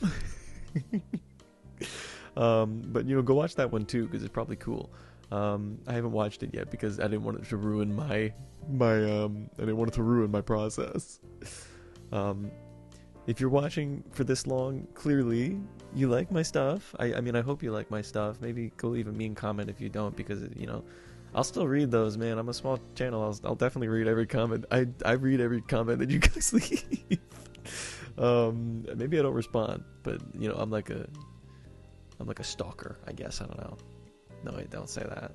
[SPEAKER 20] But you know, go watch that one too, because it's probably cool. I haven't watched it yet because I didn't want it to ruin I didn't want it to ruin my process. If you're watching for this long, clearly you like my stuff. I mean, I hope you like my stuff. Maybe go leave a mean comment if you don't, because, you know, I'll still read those, man. I'm a small channel. I'll definitely read every comment. I read every comment that you guys leave. Maybe I don't respond, but, you know, I'm like a stalker, I guess. I don't know. No, wait, don't say that.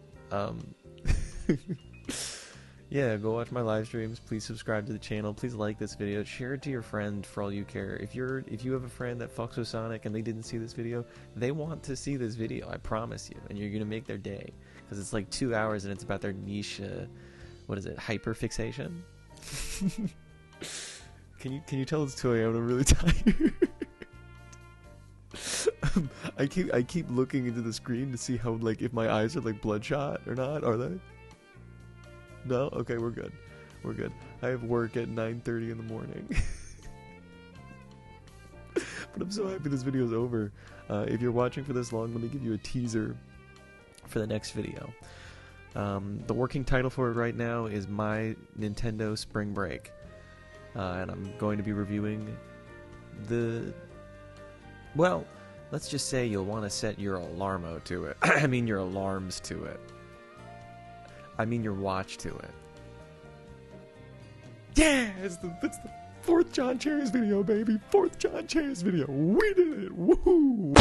[SPEAKER 20] Yeah, go watch my live streams. Please subscribe to the channel. Please like this video. Share it to your friend for all you care. If you have a friend that fucks with Sonic and they didn't see this video, they want to see this video. I promise you, and you're gonna make their day, because it's like 2 hours and it's about their niche. What is it? Hyperfixation. Can you tell it's 2 a.m. and I'm really tired? I keep looking into the screen to see how, like, if my eyes are like bloodshot or not. Are they? No? Okay, we're good. We're good. I have work at 9:30 in the morning. But I'm so happy this video is over. If you're watching for this long, let me give you a teaser for the next video. The working title for it right now is My Nintendo Spring Break. And I'm going to be reviewing well, let's just say you'll want to set your alarmo to it. I mean your alarms to it. I mean your watch to it. Yeah! It's the 4th John Chairs video, baby! 4th John Chairs video! We did it! Woohoo!